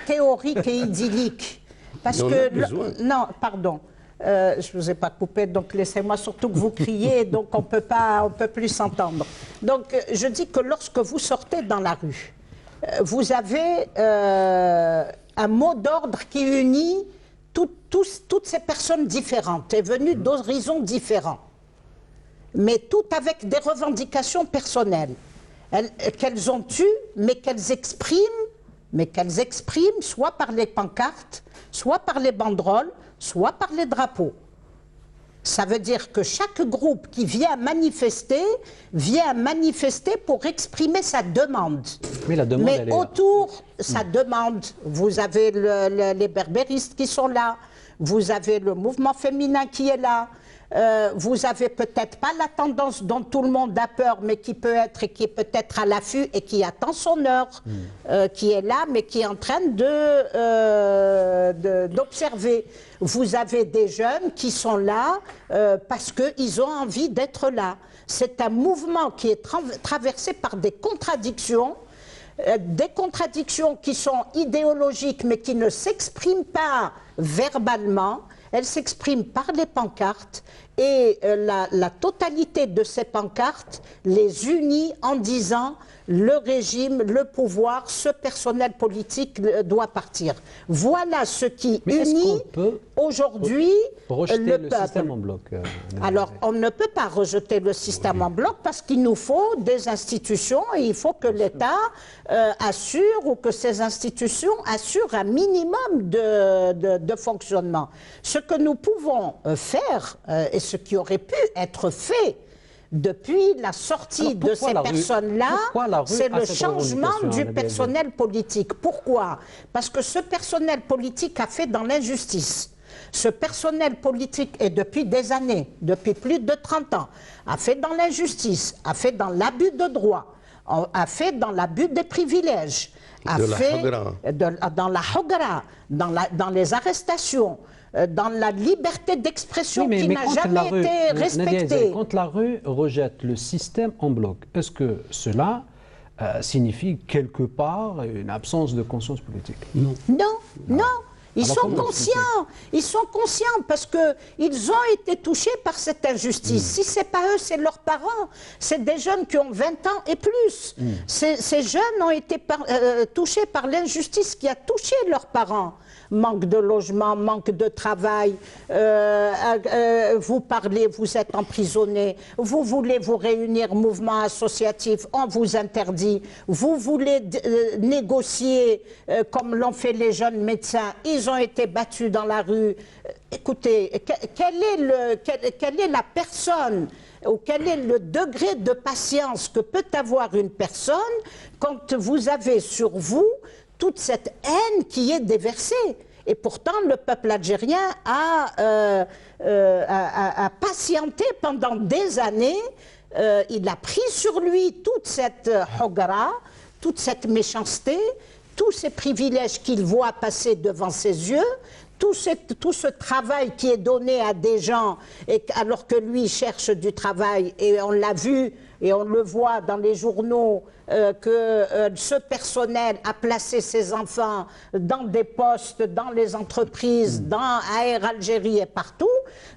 Théorique et idyllique. Parce non, pardon. Je ne vous ai pas coupé, donc laissez-moi surtout que vous criez, donc on peut plus s'entendre. Donc, je dis que lorsque vous sortez dans la rue, vous avez un mot d'ordre qui unit toutes ces personnes différentes et venues d'horizons différents, mais toutes avec des revendications personnelles qu'elles ont eues, mais qu'elles expriment soit par les pancartes, soit par les banderoles, soit par les drapeaux. Ça veut dire que chaque groupe qui vient manifester pour exprimer sa demande. Mais la demande, mais autour, sa demande, vous avez les berbéristes qui sont là, vous avez le mouvement féminin qui est là, vous avez peut-être pas la tendance dont tout le monde a peur, mais qui peut être et qui est peut-être à l'affût et qui attend son heure, qui est là, mais qui est en train d'observer. Vous avez des jeunes qui sont là parce qu'ils ont envie d'être là. C'est un mouvement qui est traversé par des contradictions qui sont idéologiques, mais qui ne s'expriment pas verbalement. Elles s'expriment par les pancartes Et la totalité de ces pancartes les unit en disant le régime, le pouvoir, ce personnel politique doit partir. Voilà ce qui unit aujourd'hui le peuple. Système en bloc, Alors, on ne peut pas rejeter le système en bloc parce qu'il nous faut des institutions et il faut que l'État assure ou que ces institutions assurent un minimum de fonctionnement. Ce que nous pouvons faire et ce qui aurait pu être fait depuis la sortie de ces personnes-là, c'est le changement du personnel politique. Pourquoi? Parce que ce personnel politique a fait dans l'injustice. Ce personnel politique, et depuis des années, depuis plus de 30 ans, a fait dans l'injustice, a fait dans l'abus de droit, a fait dans l'abus des privilèges, a fait dans la hogra, dans les arrestations, dans la liberté d'expression qui n'a jamais été respectée. Quand la rue rejette le système en bloc, est-ce que cela signifie quelque part une absence de conscience politique? Non, non. Ils sont conscients parce qu'ils ont été touchés par cette injustice. Si ce n'est pas eux, c'est leurs parents. C'est des jeunes qui ont 20 ans et plus. Ces jeunes ont été touchés par l'injustice qui a touché leurs parents. Manque de logement, manque de travail, vous parlez, vous êtes emprisonné, vous voulez vous réunir, mouvement associatif, on vous interdit, vous voulez négocier comme l'ont fait les jeunes médecins, ils ont été battus dans la rue. Écoutez, quelle est la personne ou quel est le degré de patience que peut avoir une personne quand vous avez sur vous toute cette haine qui est déversée. Et pourtant, le peuple algérien a patienté pendant des années. Il a pris sur lui toute cette hogra, toute cette méchanceté, tous ces privilèges qu'il voit passer devant ses yeux, tout ce travail qui est donné à des gens alors que lui cherche du travail. Et on l'a vu et on le voit dans les journaux que ce personnel a placé ses enfants dans des postes, dans les entreprises, dans Air Algérie et partout.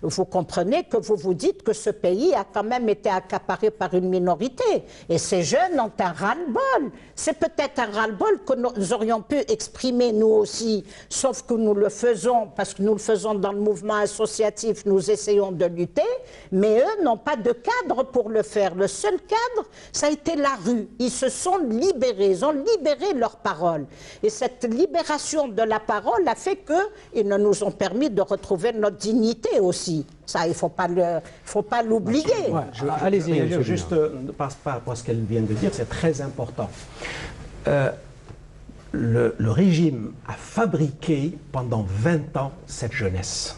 Vous comprenez que vous vous dites que ce pays a quand même été accaparé par une minorité. Et ces jeunes ont un ras-le-bol. C'est peut-être un ras-le-bol que nous aurions pu exprimer nous aussi, sauf que nous le faisons, parce que nous le faisons dans le mouvement associatif, nous essayons de lutter, mais eux n'ont pas de cadre pour le faire. Le seul cadre, ça a été la rue. Ils se sont libérés, ils ont libéré leur parole. Et cette libération de la parole a fait qu'ils nous ont permis de retrouver notre dignité aussi. Ça, il ne faut pas l'oublier. Ouais, allez-y, juste par rapport à ce qu'elle vient de dire, c'est très important. Le régime a fabriqué pendant 20 ans cette jeunesse.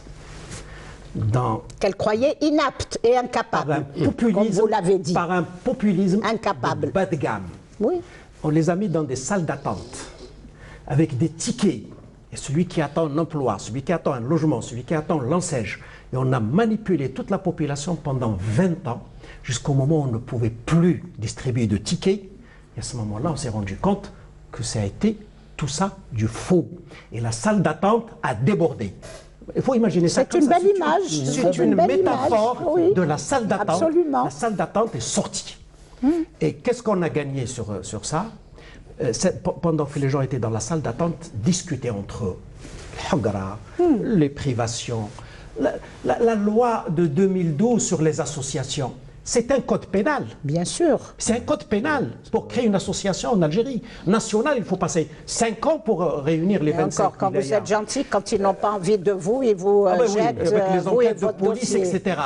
Qu'elle croyait inapte et incapable, comme vous l'avez dit. Par un populisme incapable. Bas de gamme. Oui. On les a mis dans des salles d'attente, avec des tickets. Et celui qui attend un emploi, celui qui attend un logement, celui qui attend l'enseigne. Et on a manipulé toute la population pendant 20 ans, jusqu'au moment où on ne pouvait plus distribuer de tickets. Et à ce moment-là, on s'est rendu compte que ça a été tout ça du faux. Et la salle d'attente a débordé. Il faut imaginer ça. C'est une belle image. C'est une métaphore de la salle d'attente. Absolument. La salle d'attente est sortie. Et qu'est-ce qu'on a gagné sur ça? Pendant que les gens étaient dans la salle d'attente, discutaient entre eux. Les privations, la loi de 2012 sur les associations. C'est un code pénal. Bien sûr. C'est un code pénal pour créer une association en Algérie. Nationale, il faut passer 5 ans pour réunir les 25 encore, quand vous êtes gentil, quand ils n'ont pas envie de vous, ils vous jettent, avec les vous et enquêtes de votre police, dossier. etc.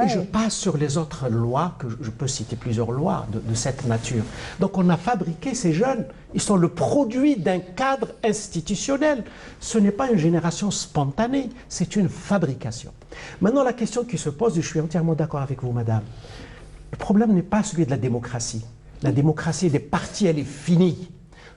Et je passe sur les autres lois, que je peux citer plusieurs lois de cette nature. Donc on a fabriqué ces jeunes, ils sont le produit d'un cadre institutionnel. Ce n'est pas une génération spontanée, c'est une fabrication. Maintenant la question qui se pose, et je suis entièrement d'accord avec vous madame, le problème n'est pas celui de la démocratie. La démocratie des partis, elle est finie.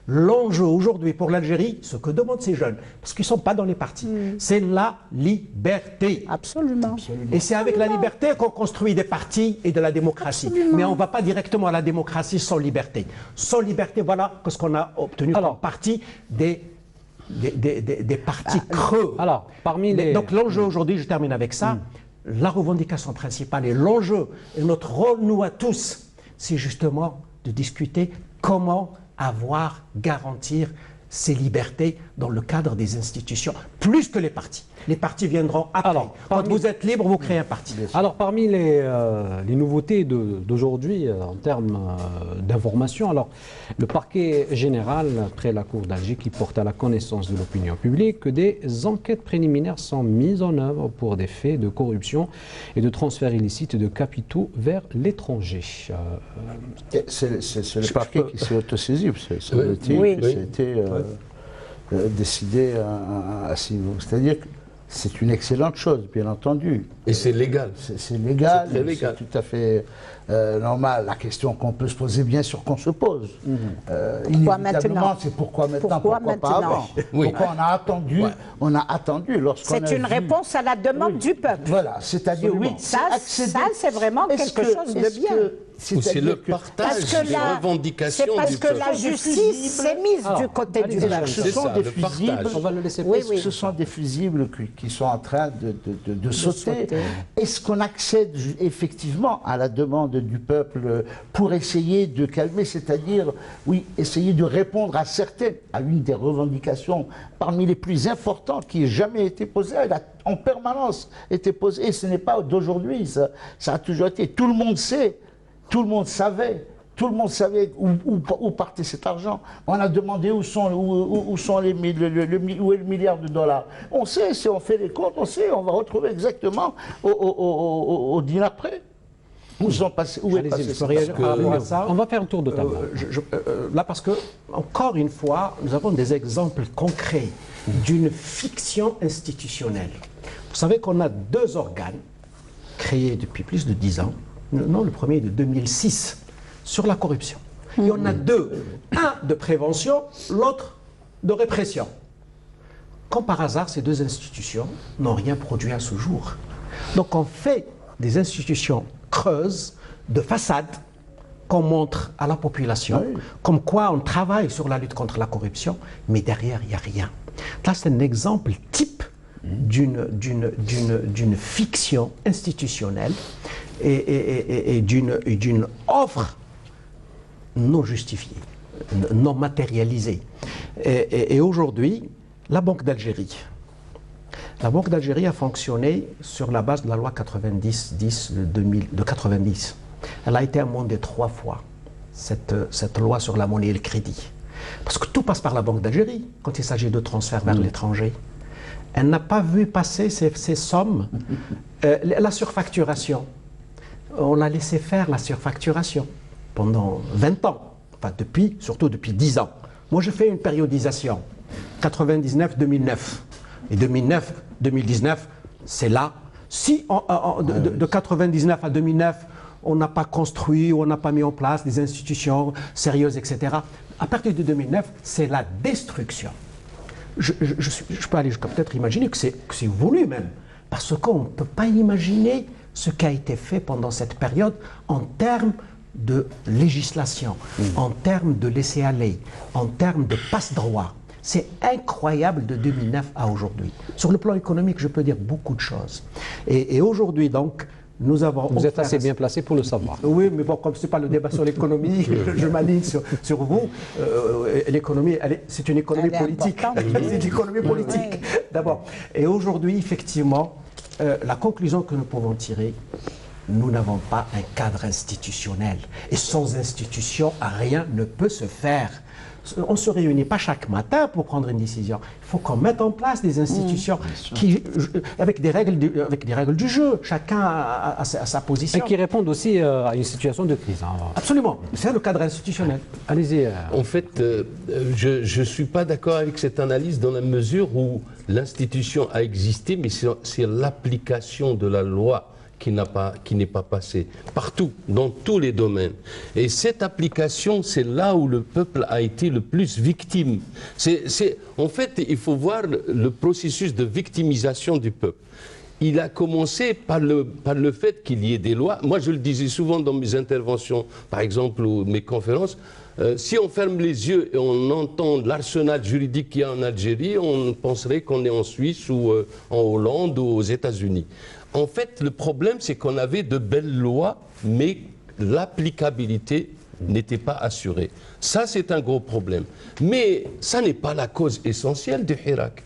L'enjeu aujourd'hui pour l'Algérie, ce que demandent ces jeunes, parce qu'ils ne sont pas dans les partis, c'est la liberté. Absolument. Et c'est avec la liberté qu'on construit des partis et de la démocratie. Absolument. Mais on ne va pas directement à la démocratie sans liberté. Sans liberté, voilà ce qu'on a obtenu comme parti des partis creux. Alors, parmi les... Donc l'enjeu aujourd'hui, je termine avec ça, la revendication principale et l'enjeu, et notre rôle, nous à tous, c'est justement de discuter comment garantir ces libertés dans le cadre des institutions, plus que les partis. Les partis viendront après. Alors, quand vous êtes libre, vous créez un parti. Alors, parmi les nouveautés d'aujourd'hui en termes d'information, alors le parquet général, après la Cour d'Alger, qui porte à la connaissance de l'opinion publique que des enquêtes préliminaires sont mises en œuvre pour des faits de corruption et de transfert illicite de capitaux vers l'étranger. C'est le parquet qui s'est autosaisi, Oui. ça a été décidé à ce niveau. C'est-à-dire que c'est une excellente chose, bien entendu. Et c'est légal. C'est légal, C'est très légal. c'est tout à fait normal. La question qu'on peut se poser, bien sûr qu'on se pose. Inévitablement, c'est pourquoi maintenant, pourquoi pas avant. Oui. Pourquoi on a attendu lorsqu'on a C'est une vu- réponse à la demande du peuple. Voilà, c'est-à-dire, oui, Ça, accéder- c'est vraiment Est-ce quelque chose de est-ce bien. que- Ou c'est le c'est-à-dire que- partage Parce que des revendications c'est parce du que peuple. la justice s'est mise Alors, du côté du allez-y, peuple. Ce C'est sont ça, des le fusibles. partage. On va le laisser Oui, Est-ce oui. que ce sont des fusibles qui sont en train de sauter? sauter. Est-ce qu'on accède effectivement à la demande du peuple pour essayer de calmer, c'est-à-dire, oui, essayer de répondre à une des revendications parmi les plus importantes qui ait jamais été posée? Elle a en permanence été posée, et ce n'est pas d'aujourd'hui, ça a toujours été. Tout le monde sait, tout le monde savait. Tout le monde savait où partait cet argent. On a demandé où est le milliard de dollars. On sait, si on fait les comptes, on sait, on va retrouver exactement au dinar près. Où sont passés, où est Allez-y, passé je peux cet réagir argent. par rapport à ça. On va faire un tour de table. Là, parce que, encore une fois, nous avons des exemples concrets d'une fiction institutionnelle. Vous savez qu'on a deux organes créés depuis plus de 10 ans. Non, le premier est de 2006, sur la corruption. Et on a deux. Un de prévention, l'autre de répression. Comme par hasard, ces deux institutions n'ont rien produit à ce jour. Donc on fait des institutions creuses, de façade, qu'on montre à la population, comme quoi on travaille sur la lutte contre la corruption, mais derrière, il n'y a rien. Là, c'est un exemple type d'une fiction institutionnelle et d'une offre non justifiée, non matérialisée. Et aujourd'hui, la Banque d'Algérie a fonctionné sur la base de la loi 90-10 de 90. Elle a été amendée 3 fois, cette loi sur la monnaie et le crédit. Parce que tout passe par la Banque d'Algérie quand il s'agit de transfert vers l'étranger. Elle n'a pas vu passer ces sommes. La surfacturation, on a laissé faire la surfacturation pendant 20 ans, enfin surtout depuis 10 ans. Moi, je fais une périodisation, 99-2009. Et 2009-2019, c'est là. Si de 99 à 2009, on n'a pas construit, on n'a pas mis en place des institutions sérieuses, etc., à partir de 2009, c'est la destruction. Je peux aller jusqu'à peut-être imaginer que c'est voulu même, parce qu'on ne peut pas imaginer ce qui a été fait pendant cette période en termes de législation, en termes de laisser-aller, en termes de passe-droit. C'est incroyable de 2009 à aujourd'hui. Sur le plan économique, je peux dire beaucoup de choses. Et aujourd'hui, donc, nous avons... Vous êtes assez bien placé pour le savoir. Oui, mais bon, comme ce n'est pas le débat sur l'économie, je m'aligne sur vous. L'économie, c'est une économie politique. C'est une économie politique, d'abord. Et aujourd'hui, effectivement, la conclusion que nous pouvons tirer, nous n'avons pas un cadre institutionnel. Et sans institution, rien ne peut se faire. On ne se réunit pas chaque matin pour prendre une décision. Il faut qu'on mette en place des institutions avec des règles du jeu. Chacun a sa position. Et qui répondent aussi à une situation de crise. Absolument. C'est le cadre institutionnel. Allez-y. En fait, je ne suis pas d'accord avec cette analyse dans la mesure où l'institution a existé, mais c'est l'application de la loi qui n'est pas passée partout, dans tous les domaines. Et cette application, c'est là où le peuple a été le plus victime. En fait, il faut voir le processus de victimisation du peuple. Il a commencé par le fait qu'il y ait des lois. Moi, je le disais souvent dans mes interventions, par exemple, ou mes conférences, si on ferme les yeux et on entend l'arsenal juridique qu'il y a en Algérie, on penserait qu'on est en Suisse ou en Hollande ou aux États-Unis. En fait, le problème, c'est qu'on avait de belles lois, mais l'applicabilité n'était pas assurée. Ça, c'est un gros problème. Mais ça n'est pas la cause essentielle du Hirak.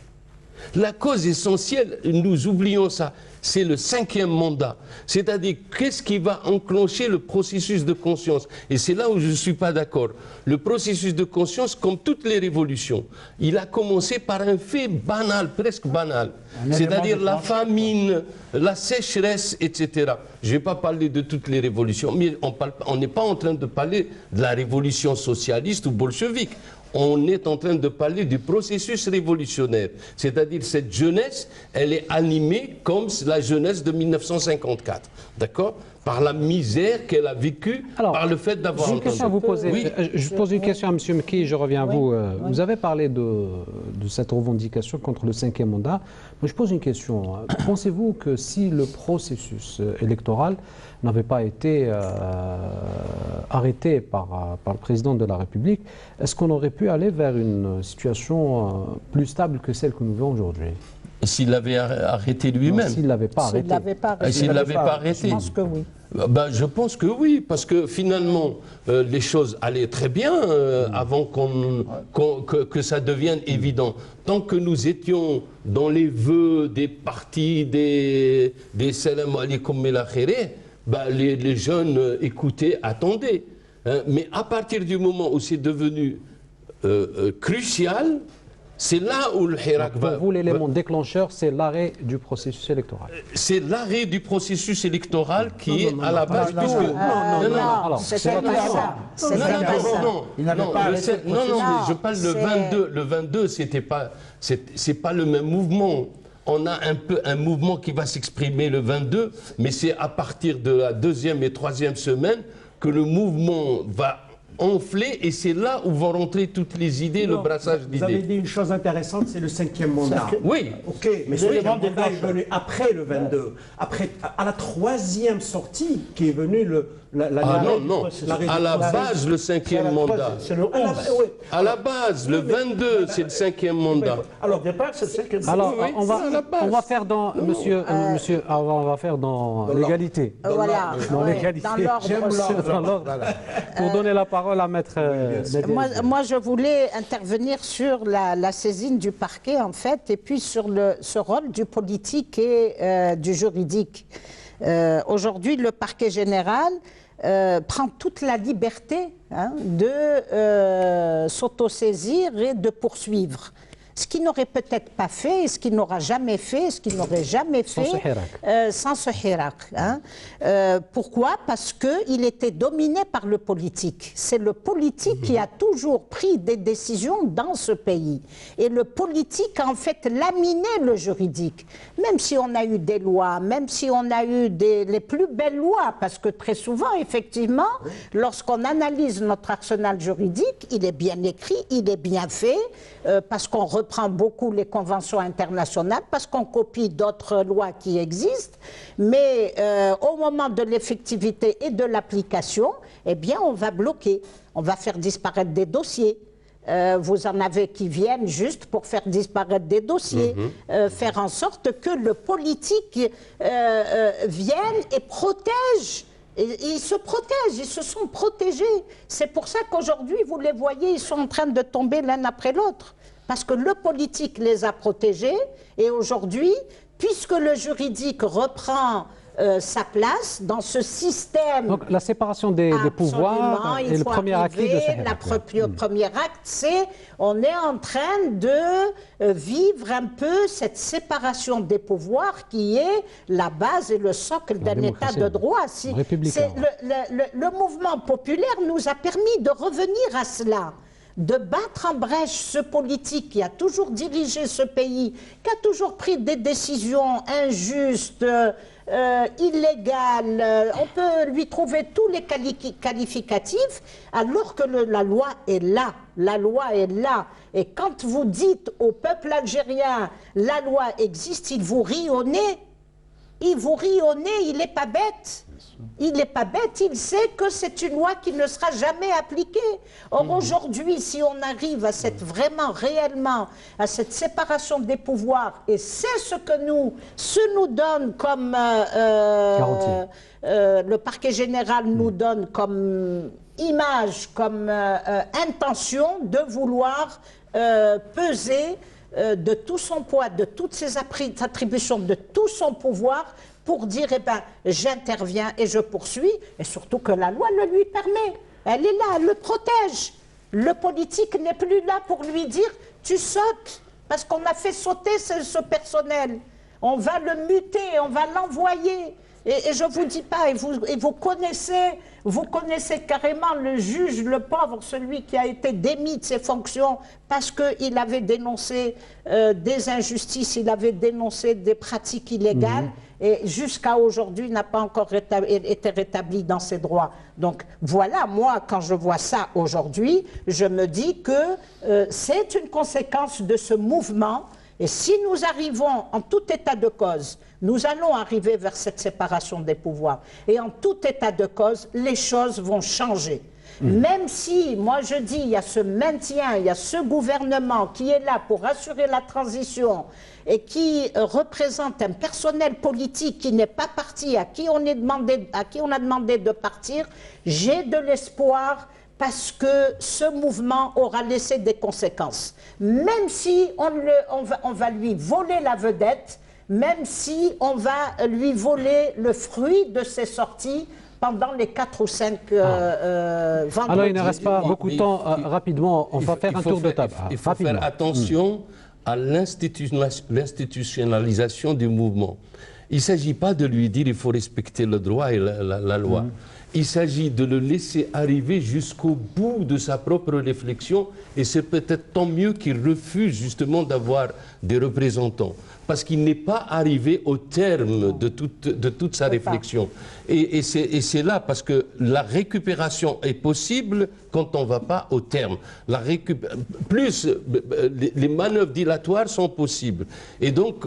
La cause essentielle, nous oublions ça, c'est le 5e mandat. C'est-à-dire, qu'est-ce qui va enclencher le processus de conscience? Et c'est là où je ne suis pas d'accord. Le processus de conscience, comme toutes les révolutions, il a commencé par un fait banal, presque banal. C'est-à-dire la famine, la sécheresse, etc. Je ne vais pas parler de toutes les révolutions, mais on n'est pas en train de parler de la révolution socialiste ou bolchevique. On est en train de parler du processus révolutionnaire. C'est-à-dire cette jeunesse, elle est animée comme la jeunesse de 1954. D'accord? Par la misère qu'elle a vécue, par le fait d'avoir J'ai une question à vous poser. Oui. Je pose une question à M. Meki, je reviens à vous. Vous avez parlé de cette revendication contre le 5e mandat. Moi, je pose une question. Pensez-vous que si le processus électoral n'avait pas été arrêté par le président de la République, est-ce qu'on aurait pu aller vers une situation plus stable que celle que nous vivons aujourd'hui? S'il l'avait arrêté lui-même. S'il ne l'avait pas arrêté. S'il ne l'avait pas arrêté. Je pense que oui. Ben, je pense que oui, parce que finalement, les choses allaient très bien avant que ça devienne évident. Tant que nous étions dans les vœux des partis, des salam alaikum el akhiré, ben, les jeunes écoutaient, attendaient. Hein. Mais à partir du moment où c'est devenu crucial, c'est là où le Hirak va... Pour vous, l'élément déclencheur, c'est l'arrêt du processus électoral. C'est l'arrêt du processus électoral qui est à la base... Non, c'était pas ça. Non, je parle le 22. Le 22, c'est pas le même mouvement. On a un mouvement qui va s'exprimer le 22, mais c'est à partir de la 2e et 3e semaine que le mouvement va enfler, et c'est là où vont rentrer toutes les idées, le brassage d'idées. Vous avez dit une chose intéressante, c'est le 5e mandat. Oui. Ok, mais ce 5e mandat est venu après le 22. Après, à la 3e sortie, qui est venue à la base, le 5e mandat. C'est le 11. À la base, le 22, c'est le 5e mandat. Alors, au départ, c'est le 5e mandat. Alors, on va faire dans, on va faire dans l'égalité. Voilà. Dans l'égalité. Dans l'ordre. Pour donner la parole à Maître. Moi, je voulais intervenir sur la saisine du parquet, en fait, et puis sur ce rôle du politique et du juridique. Aujourd'hui, le parquet général prend toute la liberté de s'autosaisir et de poursuivre. Ce qu'il n'aurait peut-être pas fait, et ce qu'il n'aura jamais fait, ce qu'il n'aurait jamais fait sans ce Hirak. Pourquoi? Parce qu'il était dominé par le politique. C'est le politique qui a toujours pris des décisions dans ce pays. Et le politique a en fait laminé le juridique. Même si on a eu des lois, même si on a eu les plus belles lois, parce que très souvent, effectivement, lorsqu'on analyse notre arsenal juridique, il est bien écrit, il est bien fait, parce qu'on reprend beaucoup les conventions internationales, parce qu'on copie d'autres lois qui existent, mais au moment de l'effectivité et de l'application, eh bien, on va bloquer, on va faire disparaître des dossiers. Vous en avez qui viennent juste pour faire disparaître des dossiers, faire en sorte que le politique vienne et protège. Ils se protègent, ils se sont protégés. C'est pour ça qu'aujourd'hui, vous les voyez, ils sont en train de tomber l'un après l'autre. Parce que le politique les a protégés, et aujourd'hui, puisque le juridique reprend sa place dans ce système... Donc la séparation des pouvoirs est le premier acte de ce Le premier acte, c'est on est en train de vivre un peu cette séparation des pouvoirs qui est la base et le socle d'un État de droit. Le mouvement populaire nous a permis de revenir à cela, de battre en brèche ce politique qui a toujours dirigé ce pays, qui a toujours pris des décisions injustes, illégales. On peut lui trouver tous les qualificatifs, alors que la loi est là. La loi est là. Et quand vous dites au peuple algérien, la loi existe, il vous rit au nez. il vous rit au nez, il n'est pas bête. Il n'est pas bête, il sait que c'est une loi qui ne sera jamais appliquée. Or, aujourd'hui, si on arrive à cette vraiment, réellement, à cette séparation des pouvoirs, et c'est ce que nous donne comme le parquet général nous donne comme image, comme intention de vouloir peser de tout son poids, de toutes ses attributions, de tout son pouvoir pour dire, eh ben, j'interviens et je poursuis, et surtout que la loi le lui permet. Elle est là, elle le protège. Le politique n'est plus là pour lui dire, tu sautes, parce qu'on a fait sauter ce personnel. On va le muter, on va l'envoyer. Et je ne vous dis pas, et vous connaissez carrément le juge, le pauvre, celui qui a été démis de ses fonctions parce qu'il avait dénoncé des injustices, il avait dénoncé des pratiques illégales, et jusqu'à aujourd'hui n'a pas encore été rétabli dans ses droits. Donc voilà, moi, quand je vois ça aujourd'hui, je me dis que c'est une conséquence de ce mouvement. Et si nous arrivons en tout état de cause, nous allons arriver vers cette séparation des pouvoirs. Et en tout état de cause, les choses vont changer. Même si, moi je dis, il y a ce maintien, il y a ce gouvernement qui est là pour assurer la transition et qui représente un personnel politique qui n'est pas parti, à qui on a demandé de partir, j'ai de l'espoir parce que ce mouvement aura laissé des conséquences. Même si on va lui voler la vedette, même si on va lui voler le fruit de ses sorties pendant les 4 ou 5 vendredis. Alors il ne reste pas beaucoup de temps. Rapidement, on va faire un tour de table. Il faut faire attention à l'institutionnalisation du mouvement. Il ne s'agit pas de lui dire qu'il faut respecter le droit et la loi. Il s'agit de le laisser arriver jusqu'au bout de sa propre réflexion, et c'est peut-être tant mieux qu'il refuse justement d'avoir des représentants, parce qu'il n'est pas arrivé au terme de toute sa réflexion. Et c'est là, parce que la récupération est possible quand on ne va pas au terme. Plus les manœuvres dilatoires sont possibles. Et donc,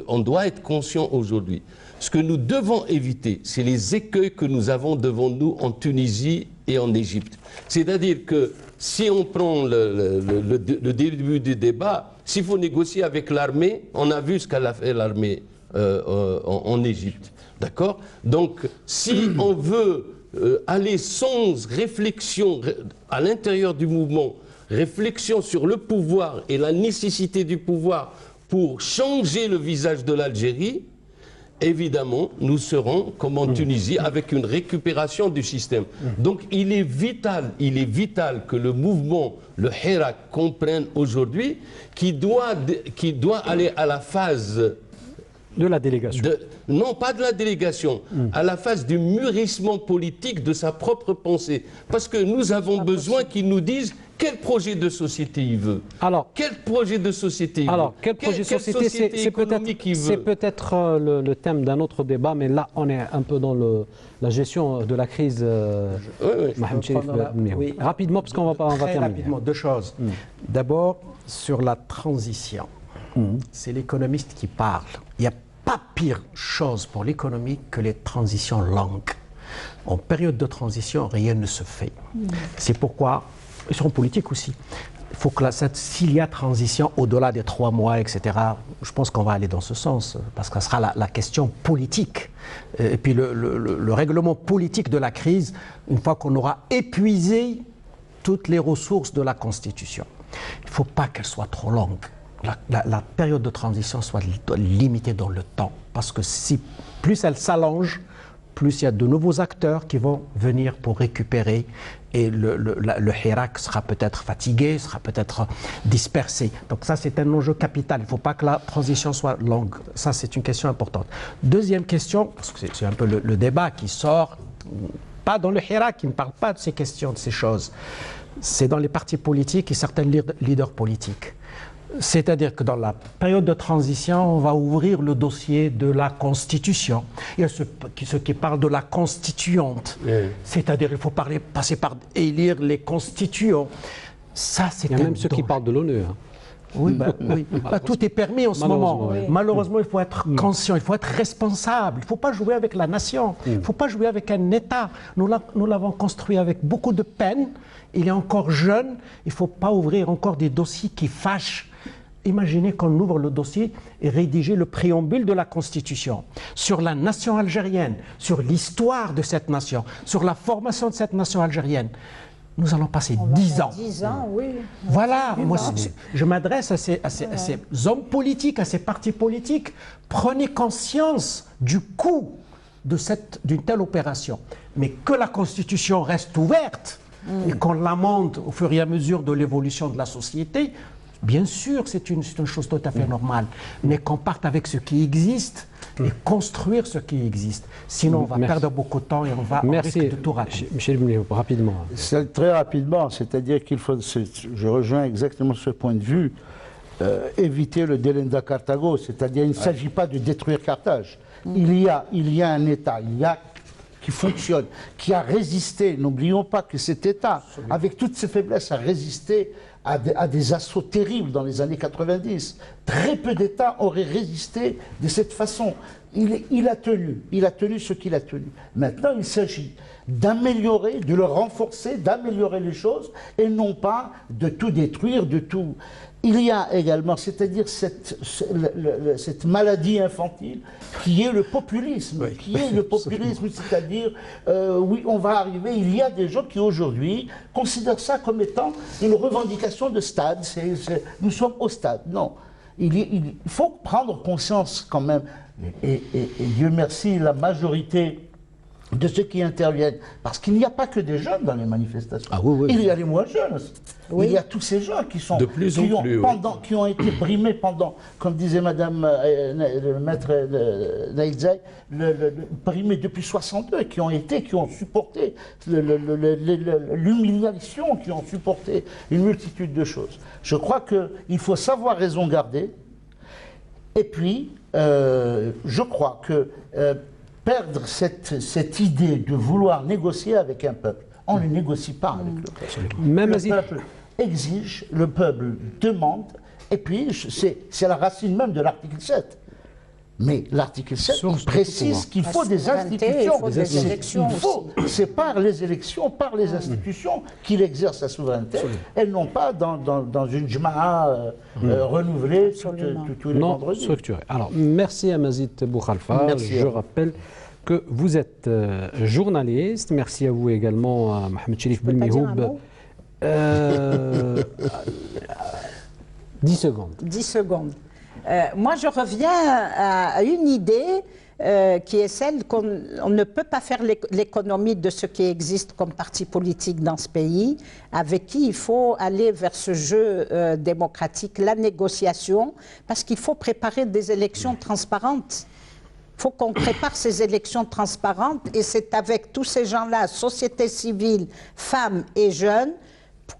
on doit être conscient aujourd'hui. Ce que nous devons éviter, c'est les écueils que nous avons devant nous en Tunisie et en Égypte. C'est-à-dire que si on prend le début du débat, s'il faut négocier avec l'armée, on a vu ce qu'elle a fait l'armée en Égypte. D'accord? Donc, si on veut aller sans réflexion à l'intérieur du mouvement, réflexion sur le pouvoir et la nécessité du pouvoir pour changer le visage de l'Algérie, évidemment, nous serons comme en Tunisie avec une récupération du système. Donc il est vital que le mouvement, le Hirak, comprenne aujourd'hui qu'il doit aller à la phase de la délégation. Non, pas de la délégation, à la phase du mûrissement politique de sa propre pensée. Parce que nous avons besoin qu'ils nous disent quel projet de société il veut. Alors, quel projet de société il veut. Alors, quel projet de société, c'est peut-être le thème d'un autre débat, mais là, on est un peu dans la gestion de la crise. Oui. Rapidement, parce qu'on va terminer. Rapidement, deux choses. D'abord, sur la transition. C'est l'économiste qui parle. Il n'y a pas pire chose pour l'économie que les transitions longues. En période de transition, rien ne se fait. C'est pourquoi, ils sont politiques aussi, il faut que s'il y a transition au-delà des 3 mois, etc., je pense qu'on va aller dans ce sens, parce que ce sera la question politique. Et puis le règlement politique de la crise, une fois qu'on aura épuisé toutes les ressources de la Constitution. Il ne faut pas qu'elle soit trop longue. La période de transition soit limitée dans le temps, parce que si plus elle s'allonge, plus il y a de nouveaux acteurs qui vont venir pour récupérer, et le Hirak sera peut-être fatigué, sera peut-être dispersé. Donc ça, c'est un enjeu capital. Il ne faut pas que la transition soit longue. Ça, c'est une question importante. Deuxième question, parce que c'est un peu le débat qui sort, pas dans le Hirak, qui ne parle pas de ces questions, de ces choses. C'est dans les partis politiques et certains leaders politiques. C'est-à-dire que dans la période de transition, on va ouvrir le dossier de la Constitution. Il y a ceux qui parlent de la constituante. C'est-à-dire qu'il faut passer par élire les constituants. Ça, c'est il y a même ceux qui parlent de l'ONU. Oui, oui. Tout est permis en ce moment. Oui. Malheureusement, il faut être conscient, il faut être responsable. Il ne faut pas jouer avec la nation. Il ne faut pas jouer avec un État. Nous l'avons construit avec beaucoup de peine. Il est encore jeune. Il ne faut pas ouvrir encore des dossiers qui fâchent. Imaginez qu'on ouvre le dossier et rédiger le préambule de la Constitution sur la nation algérienne, sur l'histoire de cette nation, sur la formation de cette nation algérienne. Nous allons passer 10 ans. 10 ans, oui. Voilà, moi, je m'adresse à ces hommes politiques, à ces partis politiques. Prenez conscience du coût d'une telle opération. Mais que la Constitution reste ouverte et qu'on l'amende au fur et à mesure de l'évolution de la société, bien sûr, c'est une chose tout à fait normale. Mais qu'on parte avec ce qui existe et construire ce qui existe. Sinon, on va perdre beaucoup de temps et on risque de tout rater. Michel Benmihhoub, rapidement. Très rapidement, c'est-à-dire qu'il faut, je rejoins exactement ce point de vue, éviter le delenda Carthago, c'est-à-dire il ne s'agit pas de détruire Carthage. Il y a un État, qui fonctionne, qui a résisté. N'oublions pas que cet État, avec toutes ses faiblesses, a résisté à des assauts terribles dans les années 90. Très peu d'États auraient résisté de cette façon. Il a tenu ce qu'il a tenu. Maintenant, il s'agit d'améliorer, de le renforcer, d'améliorer les choses, et non pas de tout détruire, de tout... Il y a également, c'est-à-dire cette maladie infantile qui est le populisme, c'est-à-dire, oui, on va arriver, il y a des gens qui aujourd'hui considèrent ça comme étant une revendication de stade, nous sommes au stade. Non, il faut prendre conscience quand même, et Dieu merci, la majorité de ceux qui interviennent, parce qu'il n'y a pas que des jeunes dans les manifestations. Il y a les moins jeunes. Il y a tous ces gens qui sont qui ont été brimés pendant, comme disait Madame le maître Naïdzaï, brimés depuis 62, qui ont supporté l'humiliation, qui ont supporté une multitude de choses. Je crois qu'il faut savoir raison garder. Et puis, je crois que perdre cette idée de vouloir négocier avec un peuple. On ne négocie pas avec le peuple. Le peuple exige, le peuple demande, et puis c'est la racine même de l'article 7. Mais l'article 7 précise qu'il faut des institutions. C'est par les élections, par les institutions qu'il exerce sa souveraineté, et non pas dans une jma'a renouvelée tous les vendredis. Structurée. Alors, merci à Mazid Boukhalifa. Je rappelle que vous êtes journaliste. Merci à vous également, à Mohamed Cherif Benmihhoub. 10 secondes. 10 secondes. Moi, je reviens à une idée qui est celle qu'on ne peut pas faire l'économie de ce qui existe comme parti politique dans ce pays, avec qui il faut aller vers ce jeu démocratique, la négociation, parce qu'il faut préparer des élections transparentes. Il faut qu'on prépare ces élections transparentes, et c'est avec tous ces gens-là, société civile, femmes et jeunes,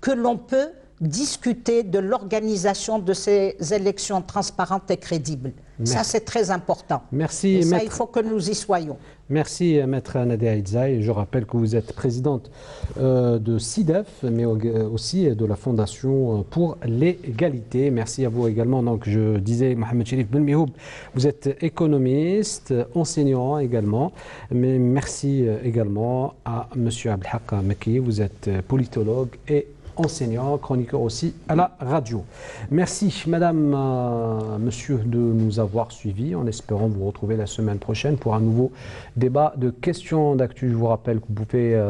que l'on peut discuter de l'organisation de ces élections transparentes et crédibles. Merci. Ça, c'est très important. Merci, et ça, il faut que nous y soyons. Merci, Maître Nadia Aïdzaï. Je rappelle que vous êtes présidente de SIDEF, mais aussi de la Fondation pour l'égalité. Merci à vous également. Donc, je disais, Mohamed Cherif Benmihhoub, vous êtes économiste, enseignant également. Mais merci également à M. Abdelhak Mekki. Vous êtes politologue et enseignant, chroniqueur aussi à la radio. Merci madame, monsieur de nous avoir suivis, en espérant vous retrouver la semaine prochaine pour un nouveau débat de questions d'actu. Je vous rappelle que vous pouvez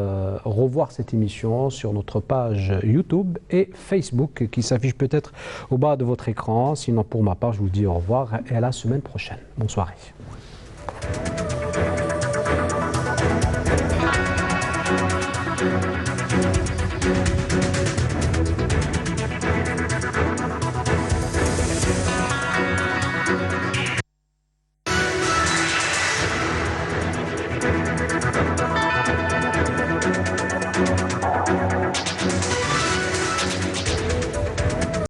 revoir cette émission sur notre page YouTube et Facebook qui s'affiche peut-être au bas de votre écran. Sinon, pour ma part, je vous dis au revoir et à la semaine prochaine. Bonne soirée.